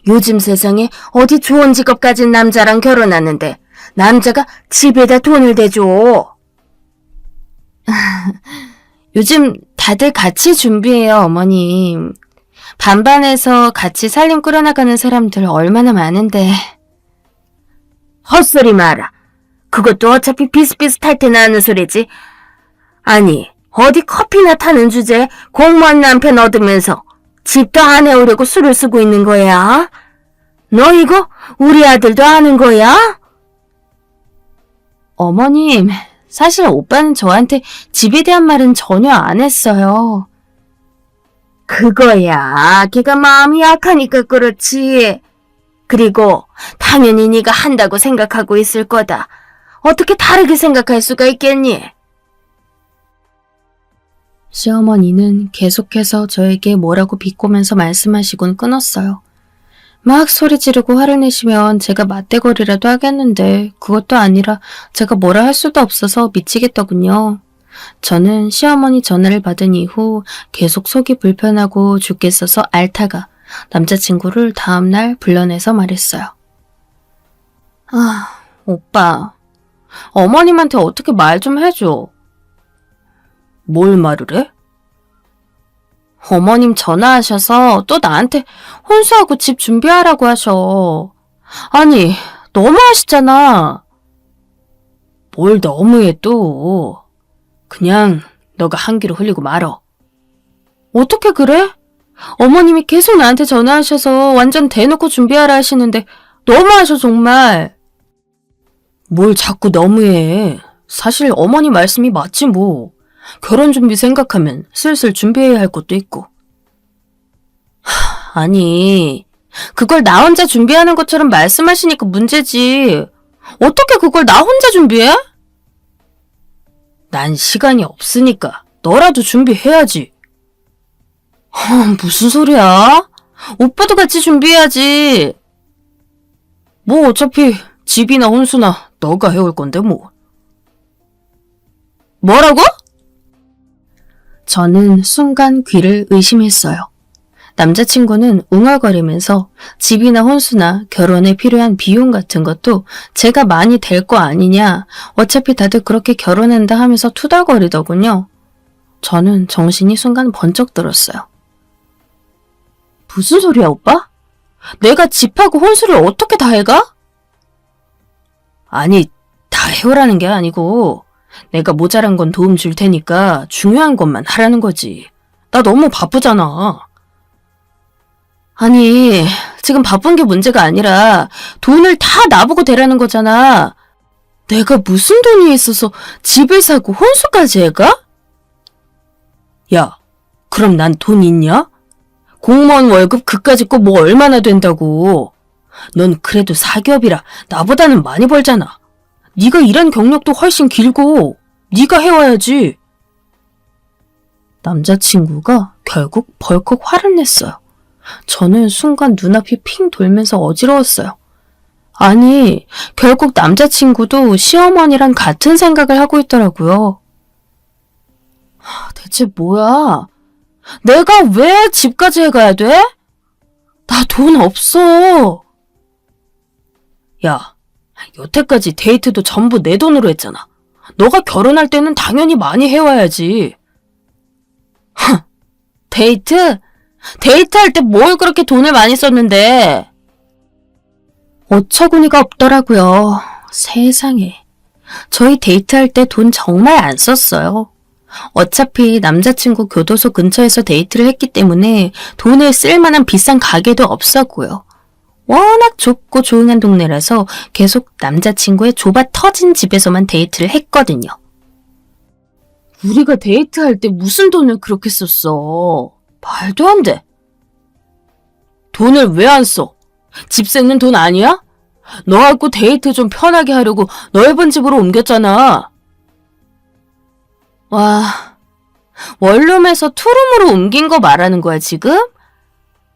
요즘 세상에 어디 좋은 직업 가진 남자랑 결혼하는데 남자가 집에다 돈을 대줘. 요즘 다들 같이 준비해요, 어머님. 반반해서 같이 살림 꾸려나가는 사람들 얼마나 많은데. 헛소리 마라. 그것도 어차피 비슷비슷할 테나 하는 소리지. 아니, 어디 커피나 타는 주제에 공무원 남편 얻으면서 집도 안 해오려고 술을 쓰고 있는 거야? 너 이거 우리 아들도 아는 거야? 어머님, 사실 오빠는 저한테 집에 대한 말은 전혀 안 했어요. 그거야. 걔가 마음이 약하니까 그렇지. 그리고 당연히 네가 한다고 생각하고 있을 거다. 어떻게 다르게 생각할 수가 있겠니? 시어머니는 계속해서 저에게 뭐라고 비꼬면서 말씀하시곤 끊었어요. 막 소리 지르고 화를 내시면 제가 맞대거리라도 하겠는데 그것도 아니라 제가 뭐라 할 수도 없어서 미치겠더군요. 저는 시어머니 전화를 받은 이후 계속 속이 불편하고 죽겠어서 앓다가 남자친구를 다음날 불러내서 말했어요. 아, 오빠. 어머님한테 어떻게 말 좀 해줘. 뭘 말을 해? 어머님 전화하셔서 또 나한테 혼수하고 집 준비하라고 하셔. 아니, 너무하시잖아. 뭘 너무해 또. 그냥 너가 한 귀로 흘리고 말어. 어떻게 그래? 어머님이 계속 나한테 전화하셔서 완전 대놓고 준비하라 하시는데 너무하셔 정말. 뭘 자꾸 너무해. 사실 어머니 말씀이 맞지 뭐. 결혼 준비 생각하면 슬슬 준비해야 할 것도 있고. 아니, 그걸 나 혼자 준비하는 것처럼 말씀하시니까 문제지. 어떻게 그걸 나 혼자 준비해? 난 시간이 없으니까 너라도 준비해야지. 무슨 소리야? 오빠도 같이 준비해야지. 뭐 어차피 집이나 혼수나 너가 해올 건데 뭐. 뭐라고? 저는 순간 귀를 의심했어요. 남자친구는 웅얼거리면서 집이나 혼수나 결혼에 필요한 비용 같은 것도 제가 많이 될 거 아니냐, 어차피 다들 그렇게 결혼한다 하면서 투덜거리더군요. 저는 정신이 순간 번쩍 들었어요. 무슨 소리야 오빠? 내가 집하고 혼수를 어떻게 다 해가? 아니, 다 해오라는 게 아니고 내가 모자란 건 도움 줄 테니까 중요한 것만 하라는 거지. 나 너무 바쁘잖아. 아니, 지금 바쁜 게 문제가 아니라 돈을 다 나보고 대라는 거잖아. 내가 무슨 돈이 있어서 집을 사고 혼수까지 해가? 야, 그럼 난 돈 있냐? 공무원 월급 그까짓 거 뭐 얼마나 된다고. 넌 그래도 사기업이라 나보다는 많이 벌잖아. 네가 일한 경력도 훨씬 길고 네가 해와야지. 남자친구가 결국 벌컥 화를 냈어요. 저는 순간 눈앞이 핑 돌면서 어지러웠어요. 아니, 결국 남자친구도 시어머니랑 같은 생각을 하고 있더라고요. 대체 뭐야? 내가 왜 집까지 해가야 돼? 나 돈 없어. 야, 여태까지 데이트도 전부 내 돈으로 했잖아. 너가 결혼할 때는 당연히 많이 해와야지. 데이트? 데이트할 때 뭘 그렇게 돈을 많이 썼는데? 어처구니가 없더라고요. 세상에. 저희 데이트할 때 돈 정말 안 썼어요. 어차피 남자친구 교도소 근처에서 데이트를 했기 때문에 돈을 쓸 만한 비싼 가게도 없었고요. 워낙 좁고 조용한 동네라서 계속 남자친구의 좁아 터진 집에서만 데이트를 했거든요. 우리가 데이트할 때 무슨 돈을 그렇게 썼어? 말도 안 돼. 돈을 왜 안 써? 집 쓰는 돈 아니야? 너하고 데이트 좀 편하게 하려고 넓은 집으로 옮겼잖아. 와, 원룸에서 투룸으로 옮긴 거 말하는 거야 지금?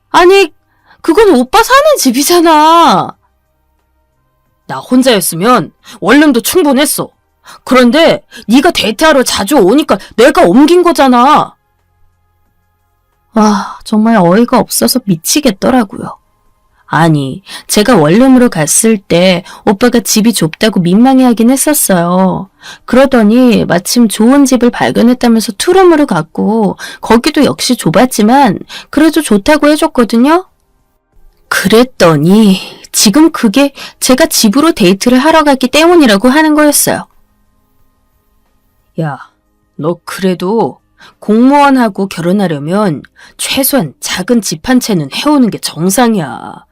아니, 그건 오빠 사는 집이잖아. 나 혼자였으면 원룸도 충분했어. 그런데 네가 데이트하러 자주 오니까 내가 옮긴 거잖아. 와, 정말 어이가 없어서 미치겠더라고요. 아니, 제가 원룸으로 갔을 때 오빠가 집이 좁다고 민망해하긴 했었어요. 그러더니 마침 좋은 집을 발견했다면서 투룸으로 갔고 거기도 역시 좁았지만 그래도 좋다고 해줬거든요. 그랬더니 지금 그게 제가 집으로 데이트를 하러 갔기 때문이라고 하는 거였어요. 야, 너 그래도 공무원하고 결혼하려면 최소한 작은 집 한 채는 해오는 게 정상이야.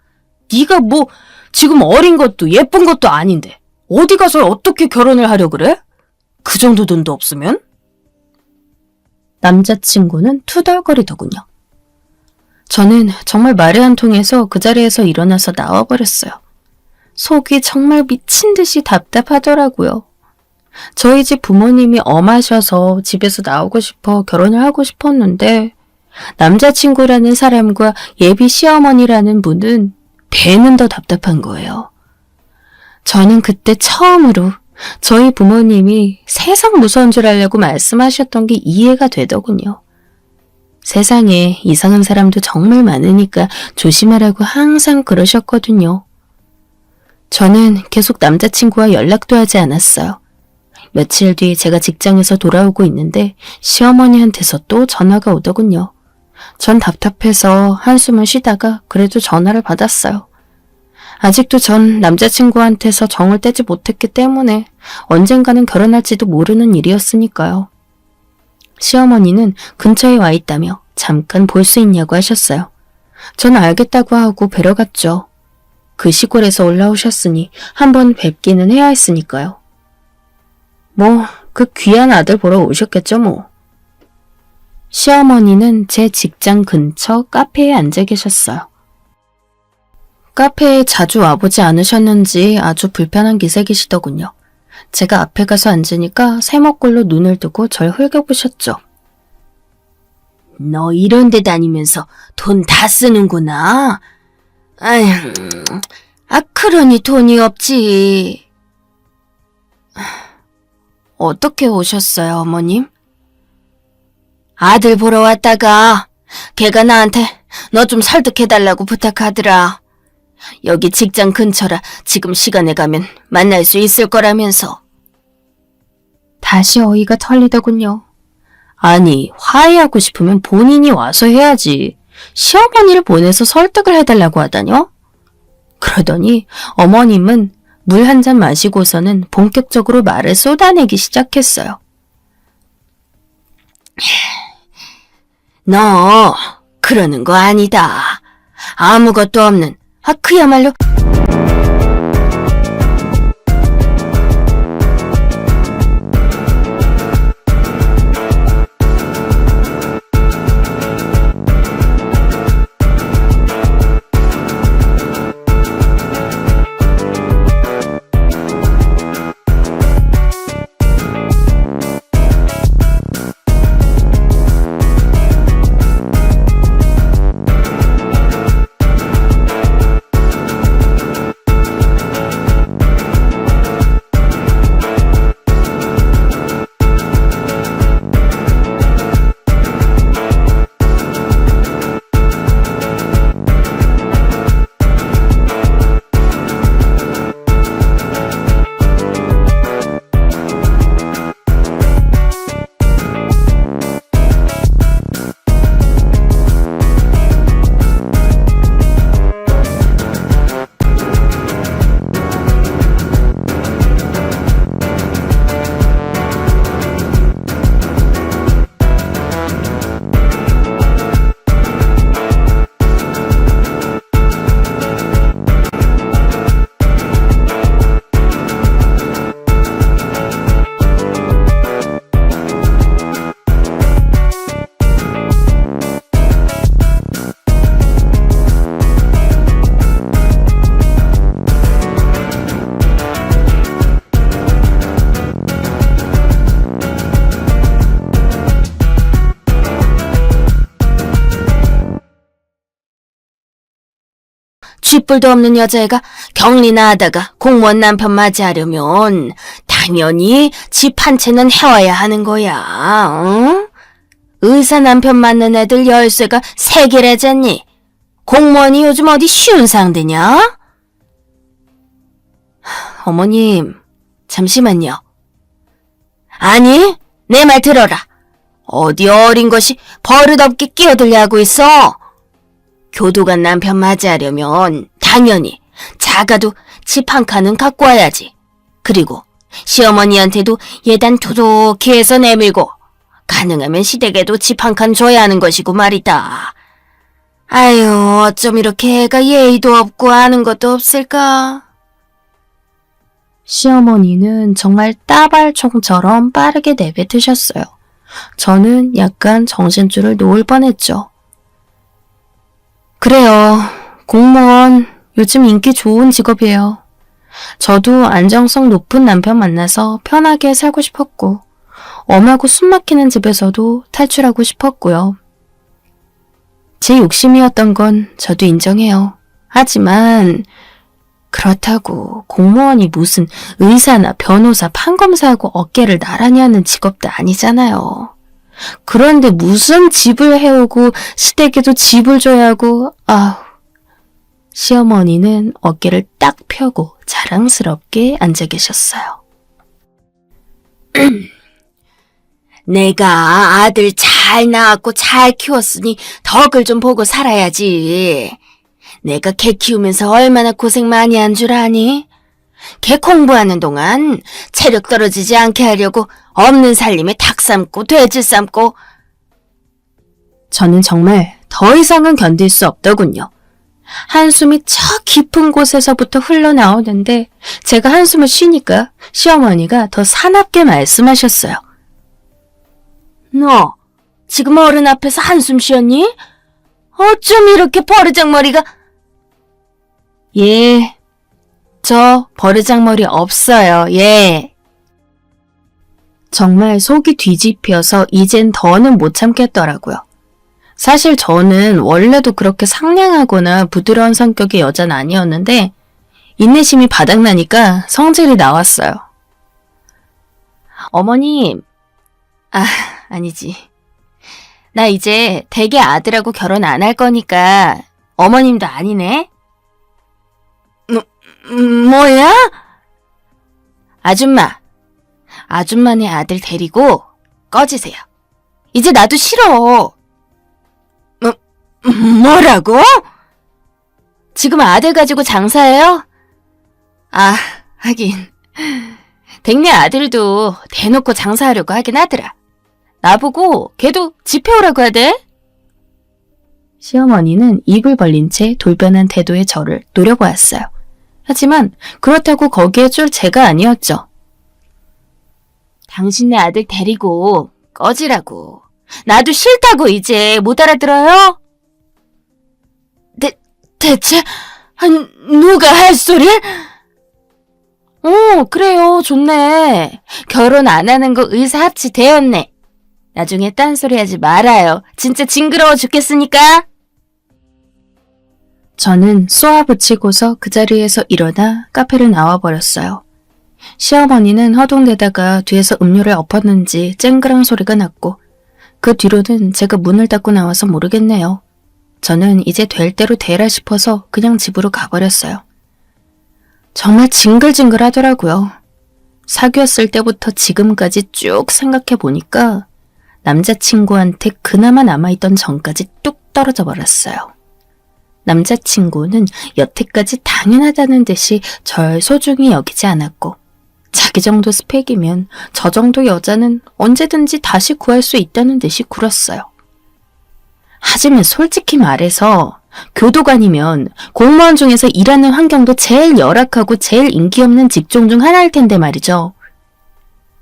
네가 뭐 지금 어린 것도 예쁜 것도 아닌데 어디 가서 어떻게 결혼을 하려 그래? 그 정도 돈도 없으면? 남자친구는 투덜거리더군요. 저는 정말 말이 안 통해서 그 자리에서 일어나서 나와버렸어요. 속이 정말 미친 듯이 답답하더라고요. 저희 집 부모님이 엄하셔서 집에서 나오고 싶어 결혼을 하고 싶었는데 남자친구라는 사람과 예비 시어머니라는 분은 배는 더 답답한 거예요. 저는 그때 처음으로 저희 부모님이 세상 무서운 줄 알려고 말씀하셨던 게 이해가 되더군요. 세상에 이상한 사람도 정말 많으니까 조심하라고 항상 그러셨거든요. 저는 계속 남자친구와 연락도 하지 않았어요. 며칠 뒤 제가 직장에서 돌아오고 있는데 시어머니한테서 또 전화가 오더군요. 전 답답해서 한숨을 쉬다가 그래도 전화를 받았어요. 아직도 전 남자친구한테서 정을 떼지 못했기 때문에 언젠가는 결혼할지도 모르는 일이었으니까요. 시어머니는 근처에 와 있다며 잠깐 볼 수 있냐고 하셨어요. 전 알겠다고 하고 뵈러 갔죠. 그 시골에서 올라오셨으니 한번 뵙기는 해야 했으니까요. 뭐, 그 귀한 아들 보러 오셨겠죠 뭐. 시어머니는 제 직장 근처 카페에 앉아 계셨어요. 카페에 자주 와보지 않으셨는지 아주 불편한 기색이시더군요. 제가 앞에 가서 앉으니까 새목골로 눈을 뜨고 절 흘겨보셨죠. 너 이런 데 다니면서 돈 다 쓰는구나. 아휴, 그러니 돈이 없지. 어떻게 오셨어요, 어머님? 아들 보러 왔다가 걔가 나한테 너 좀 설득해달라고 부탁하더라. 여기 직장 근처라 지금 시간에 가면 만날 수 있을 거라면서. 다시 어이가 털리더군요. 아니, 화해하고 싶으면 본인이 와서 해야지. 시어머니를 보내서 설득을 해달라고 하다뇨? 그러더니 어머님은 물 한 잔 마시고서는 본격적으로 말을 쏟아내기 시작했어요. 너 그러는 거 아니다. 아무것도 없는 그야말로 쥐뿔도 없는 여자애가 격리나 하다가 공무원 남편 맞이하려면 당연히 집 한 채는 해와야 하는 거야. 응? 의사 남편 맞는 애들 열쇠가 3개라잖니. 공무원이 요즘 어디 쉬운 상대냐? 어머님, 잠시만요. 아니, 내 말 들어라. 어디 어린 것이 버릇없게 끼어들려고 있어. 교도관 남편 맞이하려면 당연히 작아도 집 한 칸은 갖고 와야지. 그리고 시어머니한테도 예단 토독히 해서 내밀고 가능하면 시댁에도 집 한 칸 줘야 하는 것이고 말이다. 아유, 어쩜 이렇게 애가 예의도 없고 아는 것도 없을까? 시어머니는 정말 따발총처럼 빠르게 내뱉으셨어요. 저는 약간 정신줄을 놓을 뻔했죠. 그래요. 공무원 요즘 인기 좋은 직업이에요. 저도 안정성 높은 남편 만나서 편하게 살고 싶었고 엄하고 숨막히는 집에서도 탈출하고 싶었고요. 제 욕심이었던 건 저도 인정해요. 하지만 그렇다고 공무원이 무슨 의사나 변호사, 판검사하고 어깨를 나란히 하는 직업도 아니잖아요. 그런데 무슨 집을 해오고 시댁에도 집을 줘야 하고 아우. 시어머니는 어깨를 딱 펴고 자랑스럽게 앉아 계셨어요. 내가 아들 잘 낳았고 잘 키웠으니 덕을 좀 보고 살아야지. 내가 개 키우면서 얼마나 고생 많이 한 줄 아니? 개 공부하는 동안 체력 떨어지지 않게 하려고 없는 살림에 닭 삶고 돼지 삶고. 저는 정말 더 이상은 견딜 수 없더군요. 한숨이 저 깊은 곳에서부터 흘러나오는데 제가 한숨을 쉬니까 시어머니가 더 사납게 말씀하셨어요. 너 지금 어른 앞에서 한숨 쉬었니? 어쩜 이렇게 버르장머리가. 예, 저 버르장머리 없어요. 예. 정말 속이 뒤집혀서 이젠 더는 못 참겠더라고요. 사실 저는 원래도 그렇게 상냥하거나 부드러운 성격의 여자는 아니었는데 인내심이 바닥나니까 성질이 나왔어요. 어머님, 아니지. 나 이제 대개 아들하고 결혼 안 할 거니까 어머님도 아니네. 뭐야? 아줌마네 아들 데리고 꺼지세요. 이제 나도 싫어. 뭐라고? 지금 아들 가지고 장사해요? 하긴. 댁내 아들도 대놓고 장사하려고 하긴 하더라. 나보고 걔도 집 해오라고 하대? 시어머니는 입을 벌린 채 돌변한 태도의 저를 노려보았어요. 하지만 그렇다고 거기에 쫄 제가 아니었죠. 당신네 아들 데리고 꺼지라고. 나도 싫다고 이제 못 알아들어요? 대체 누가 할 소리를? 그래요. 좋네. 결혼 안 하는 거 의사 합치 되었네. 나중에 딴소리 하지 말아요. 진짜 징그러워 죽겠으니까. 저는 쏘아붙이고서 그 자리에서 일어나 카페를 나와버렸어요. 시어머니는 허둥대다가 뒤에서 음료를 엎었는지 쨍그랑 소리가 났고 그 뒤로는 제가 문을 닫고 나와서 모르겠네요. 저는 이제 될 대로 되라 싶어서 그냥 집으로 가버렸어요. 정말 징글징글 하더라고요. 사귀었을 때부터 지금까지 쭉 생각해보니까 남자친구한테 그나마 남아있던 정까지 뚝 떨어져 버렸어요. 남자친구는 여태까지 당연하다는 듯이 절 소중히 여기지 않았고 자기 정도 스펙이면 저 정도 여자는 언제든지 다시 구할 수 있다는 듯이 굴었어요. 하지만 솔직히 말해서 교도관이면 공무원 중에서 일하는 환경도 제일 열악하고 제일 인기 없는 직종 중 하나일 텐데 말이죠.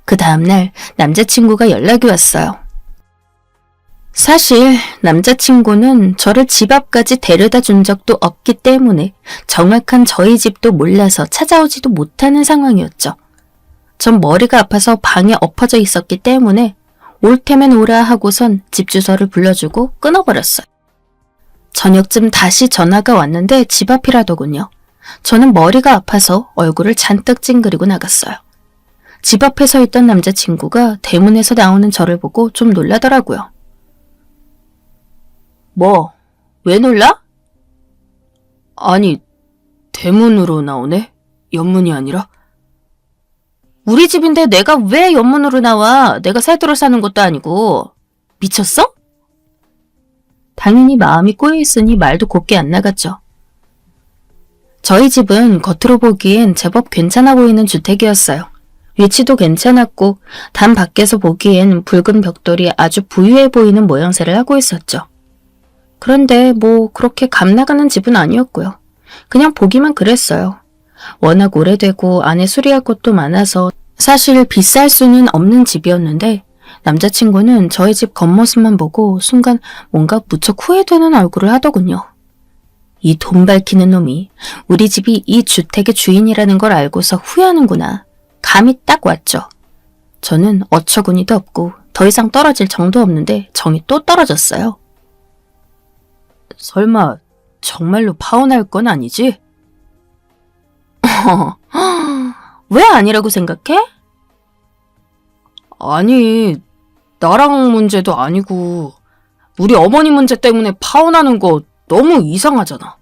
그 다음날 남자친구가 연락이 왔어요. 사실 남자친구는 저를 집 앞까지 데려다 준 적도 없기 때문에 정확한 저희 집도 몰라서 찾아오지도 못하는 상황이었죠. 전 머리가 아파서 방에 엎어져 있었기 때문에 올 테면 오라 하고선 집 주소를 불러주고 끊어버렸어요. 저녁쯤 다시 전화가 왔는데 집 앞이라더군요. 저는 머리가 아파서 얼굴을 잔뜩 찡그리고 나갔어요. 집 앞에 서 있던 남자친구가 대문에서 나오는 저를 보고 좀 놀라더라고요. 뭐, 왜 놀라? 아니, 대문으로 나오네? 옆문이 아니라? 우리 집인데 내가 왜 옆문으로 나와? 내가 새도로 사는 것도 아니고. 미쳤어? 당연히 마음이 꼬여있으니 말도 곱게 안 나갔죠. 저희 집은 겉으로 보기엔 제법 괜찮아 보이는 주택이었어요. 위치도 괜찮았고 단 밖에서 보기엔 붉은 벽돌이 아주 부유해 보이는 모양새를 하고 있었죠. 그런데 뭐 그렇게 감 나가는 집은 아니었고요. 그냥 보기만 그랬어요. 워낙 오래되고 안에 수리할 것도 많아서 사실 비쌀 수는 없는 집이었는데 남자친구는 저희 집 겉모습만 보고 순간 뭔가 무척 후회되는 얼굴을 하더군요. 이 돈 밝히는 놈이 우리 집이 이 주택의 주인이라는 걸 알고서 후회하는구나. 감이 딱 왔죠. 저는 어처구니도 없고 더 이상 떨어질 정도 없는데 정이 또 떨어졌어요. 설마 정말로 파혼할 건 아니지? 왜 아니라고 생각해? 아니, 나랑 문제도 아니고 우리 어머니 문제 때문에 파혼하는 거 너무 이상하잖아.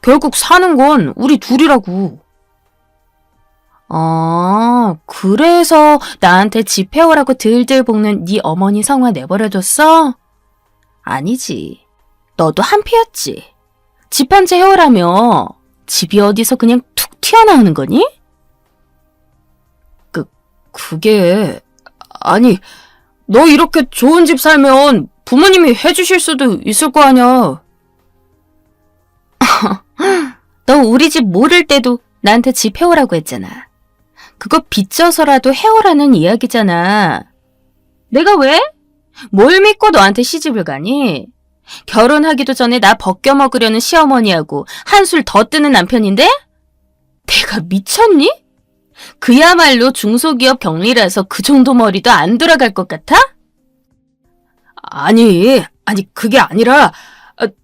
결국 사는 건 우리 둘이라고. 그래서 나한테 집 해오라고 들들 볶는 네 어머니 성화 내버려뒀어? 아니지. 너도 한피였지. 집 한 채 해오라며 집이 어디서 그냥 툭 튀어나오는 거니? 그게... 아니, 너 이렇게 좋은 집 살면 부모님이 해주실 수도 있을 거 아냐. 너 우리 집 모를 때도 나한테 집 해오라고 했잖아. 그거 빚져서라도 해오라는 이야기잖아. 내가 왜? 뭘 믿고 너한테 시집을 가니? 결혼하기도 전에 나 벗겨먹으려는 시어머니하고 한술 더 뜨는 남편인데? 내가 미쳤니? 그야말로 중소기업 경리라서 그 정도 머리도 안 돌아갈 것 같아? 아니 그게 아니라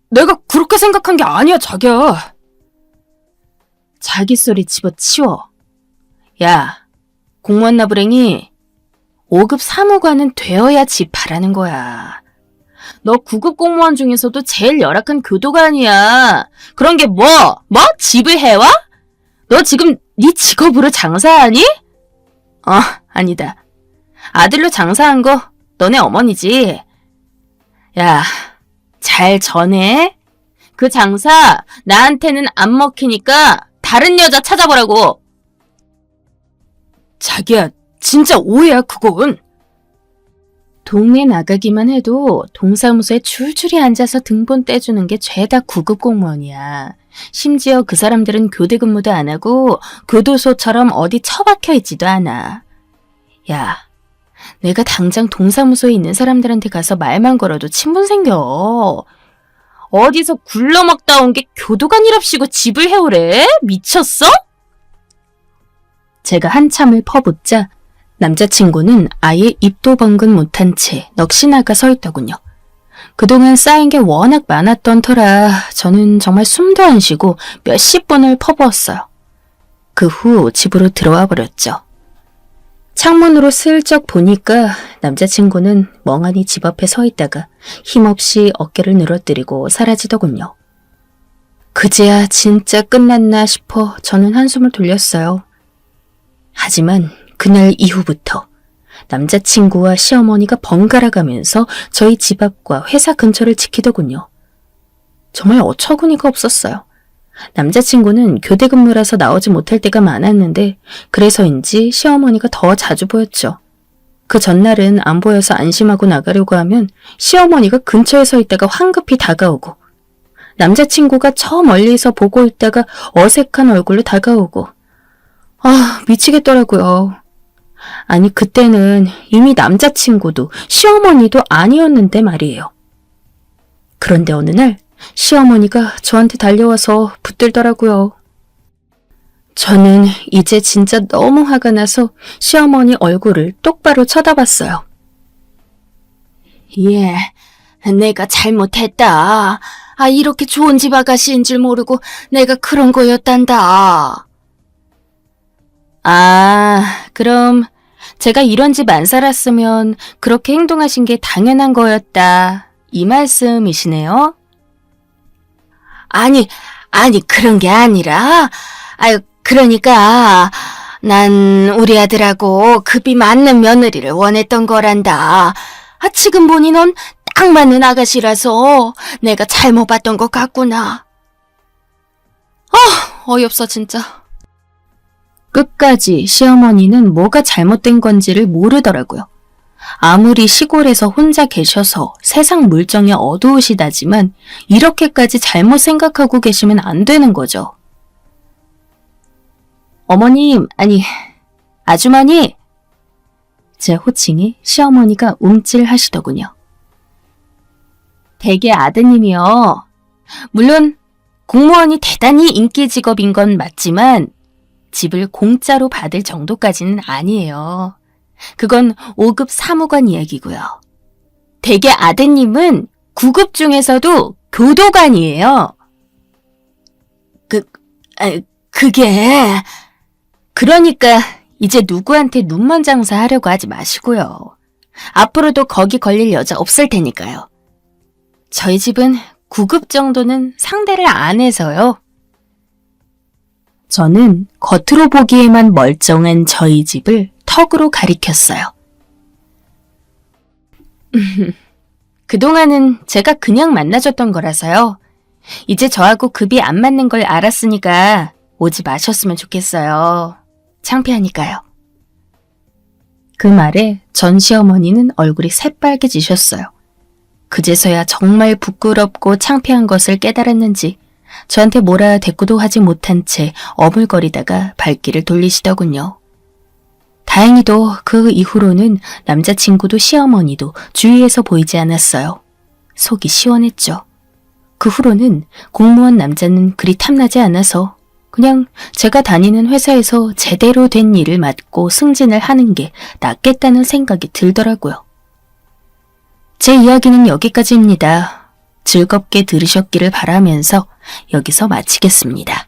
내가 그렇게 생각한 게 아니야, 자기야. 자기 소리 집어치워. 야, 공무원 나부랭이 5급 사무관은 되어야 집 바라는 거야. 너 9급 공무원 중에서도 제일 열악한 교도관이야. 그런 게 뭐? 집을 해와? 너 지금 네 직업으로 장사하니? 아니다. 아들로 장사한 거 너네 어머니지. 야, 잘 전해. 그 장사 나한테는 안 먹히니까 다른 여자 찾아보라고. 자기야, 진짜 오해야, 그건. 동네 나가기만 해도 동사무소에 줄줄이 앉아서 등본 떼주는 게 죄다 9급 공무원이야. 심지어 그 사람들은 교대 근무도 안 하고 교도소처럼 어디 처박혀 있지도 않아. 야, 내가 당장 동사무소에 있는 사람들한테 가서 말만 걸어도 친분 생겨. 어디서 굴러먹다 온 게 교도관이랍시고 집을 해오래? 미쳤어? 제가 한참을 퍼붓자 남자친구는 아예 입도 번근 못한 채 넋이 나가 서 있더군요. 그동안 쌓인 게 워낙 많았던 터라 저는 정말 숨도 안 쉬고 몇십 분을 퍼부었어요. 그 후 집으로 들어와 버렸죠. 창문으로 슬쩍 보니까 남자친구는 멍하니 집 앞에 서 있다가 힘없이 어깨를 늘어뜨리고 사라지더군요. 그제야 진짜 끝났나 싶어 저는 한숨을 돌렸어요. 하지만 그날 이후부터 남자친구와 시어머니가 번갈아 가면서 저희 집 앞과 회사 근처를 지키더군요. 정말 어처구니가 없었어요. 남자친구는 교대 근무라서 나오지 못할 때가 많았는데 그래서인지 시어머니가 더 자주 보였죠. 그 전날은 안 보여서 안심하고 나가려고 하면 시어머니가 근처에 서 있다가 황급히 다가오고 남자친구가 저 멀리서 보고 있다가 어색한 얼굴로 다가오고 미치겠더라고요. 아니 그때는 이미 남자친구도 시어머니도 아니었는데 말이에요. 그런데 어느 날 시어머니가 저한테 달려와서 붙들더라고요. 저는 이제 진짜 너무 화가 나서 시어머니 얼굴을 똑바로 쳐다봤어요. 예, 내가 잘못했다. 이렇게 좋은 집 아가씨인 줄 모르고 내가 그런 거였단다. 그럼 제가 이런 집 안 살았으면 그렇게 행동하신 게 당연한 거였다. 이 말씀이시네요? 아니, 그런 게 아니라, 그러니까, 난 우리 아들하고 급이 맞는 며느리를 원했던 거란다. 지금 보니 넌 딱 맞는 아가씨라서 내가 잘못 봤던 것 같구나. 어이없어 진짜. 끝까지 시어머니는 뭐가 잘못된 건지를 모르더라고요. 아무리 시골에서 혼자 계셔서 세상 물정이 어두우시다지만 이렇게까지 잘못 생각하고 계시면 안 되는 거죠. 어머님, 아니 아주머니! 제 호칭에 시어머니가 움찔하시더군요. 댁의 아드님이요. 물론 공무원이 대단히 인기 직업인 건 맞지만 집을 공짜로 받을 정도까지는 아니에요. 그건 5급 사무관 이야기고요. 댁의 아드님은 9급 중에서도 교도관이에요. 그게... 그러니까 이제 누구한테 눈먼 장사 하려고 하지 마시고요. 앞으로도 거기 걸릴 여자 없을 테니까요. 저희 집은 9급 정도는 상대를 안 해서요. 저는 겉으로 보기에만 멀쩡한 저희 집을 턱으로 가리켰어요. 그동안은 제가 그냥 만나줬던 거라서요. 이제 저하고 급이 안 맞는 걸 알았으니까 오지 마셨으면 좋겠어요. 창피하니까요. 그 말에 전 시어머니는 얼굴이 새빨개지셨어요. 그제서야 정말 부끄럽고 창피한 것을 깨달았는지 저한테 뭐라 대꾸도 하지 못한 채 어물거리다가 발길을 돌리시더군요. 다행히도 그 이후로는 남자친구도 시어머니도 주위에서 보이지 않았어요. 속이 시원했죠. 그 후로는 공무원 남자는 그리 탐나지 않아서 그냥 제가 다니는 회사에서 제대로 된 일을 맡고 승진을 하는 게 낫겠다는 생각이 들더라고요. 제 이야기는 여기까지입니다. 즐겁게 들으셨기를 바라면서 여기서 마치겠습니다.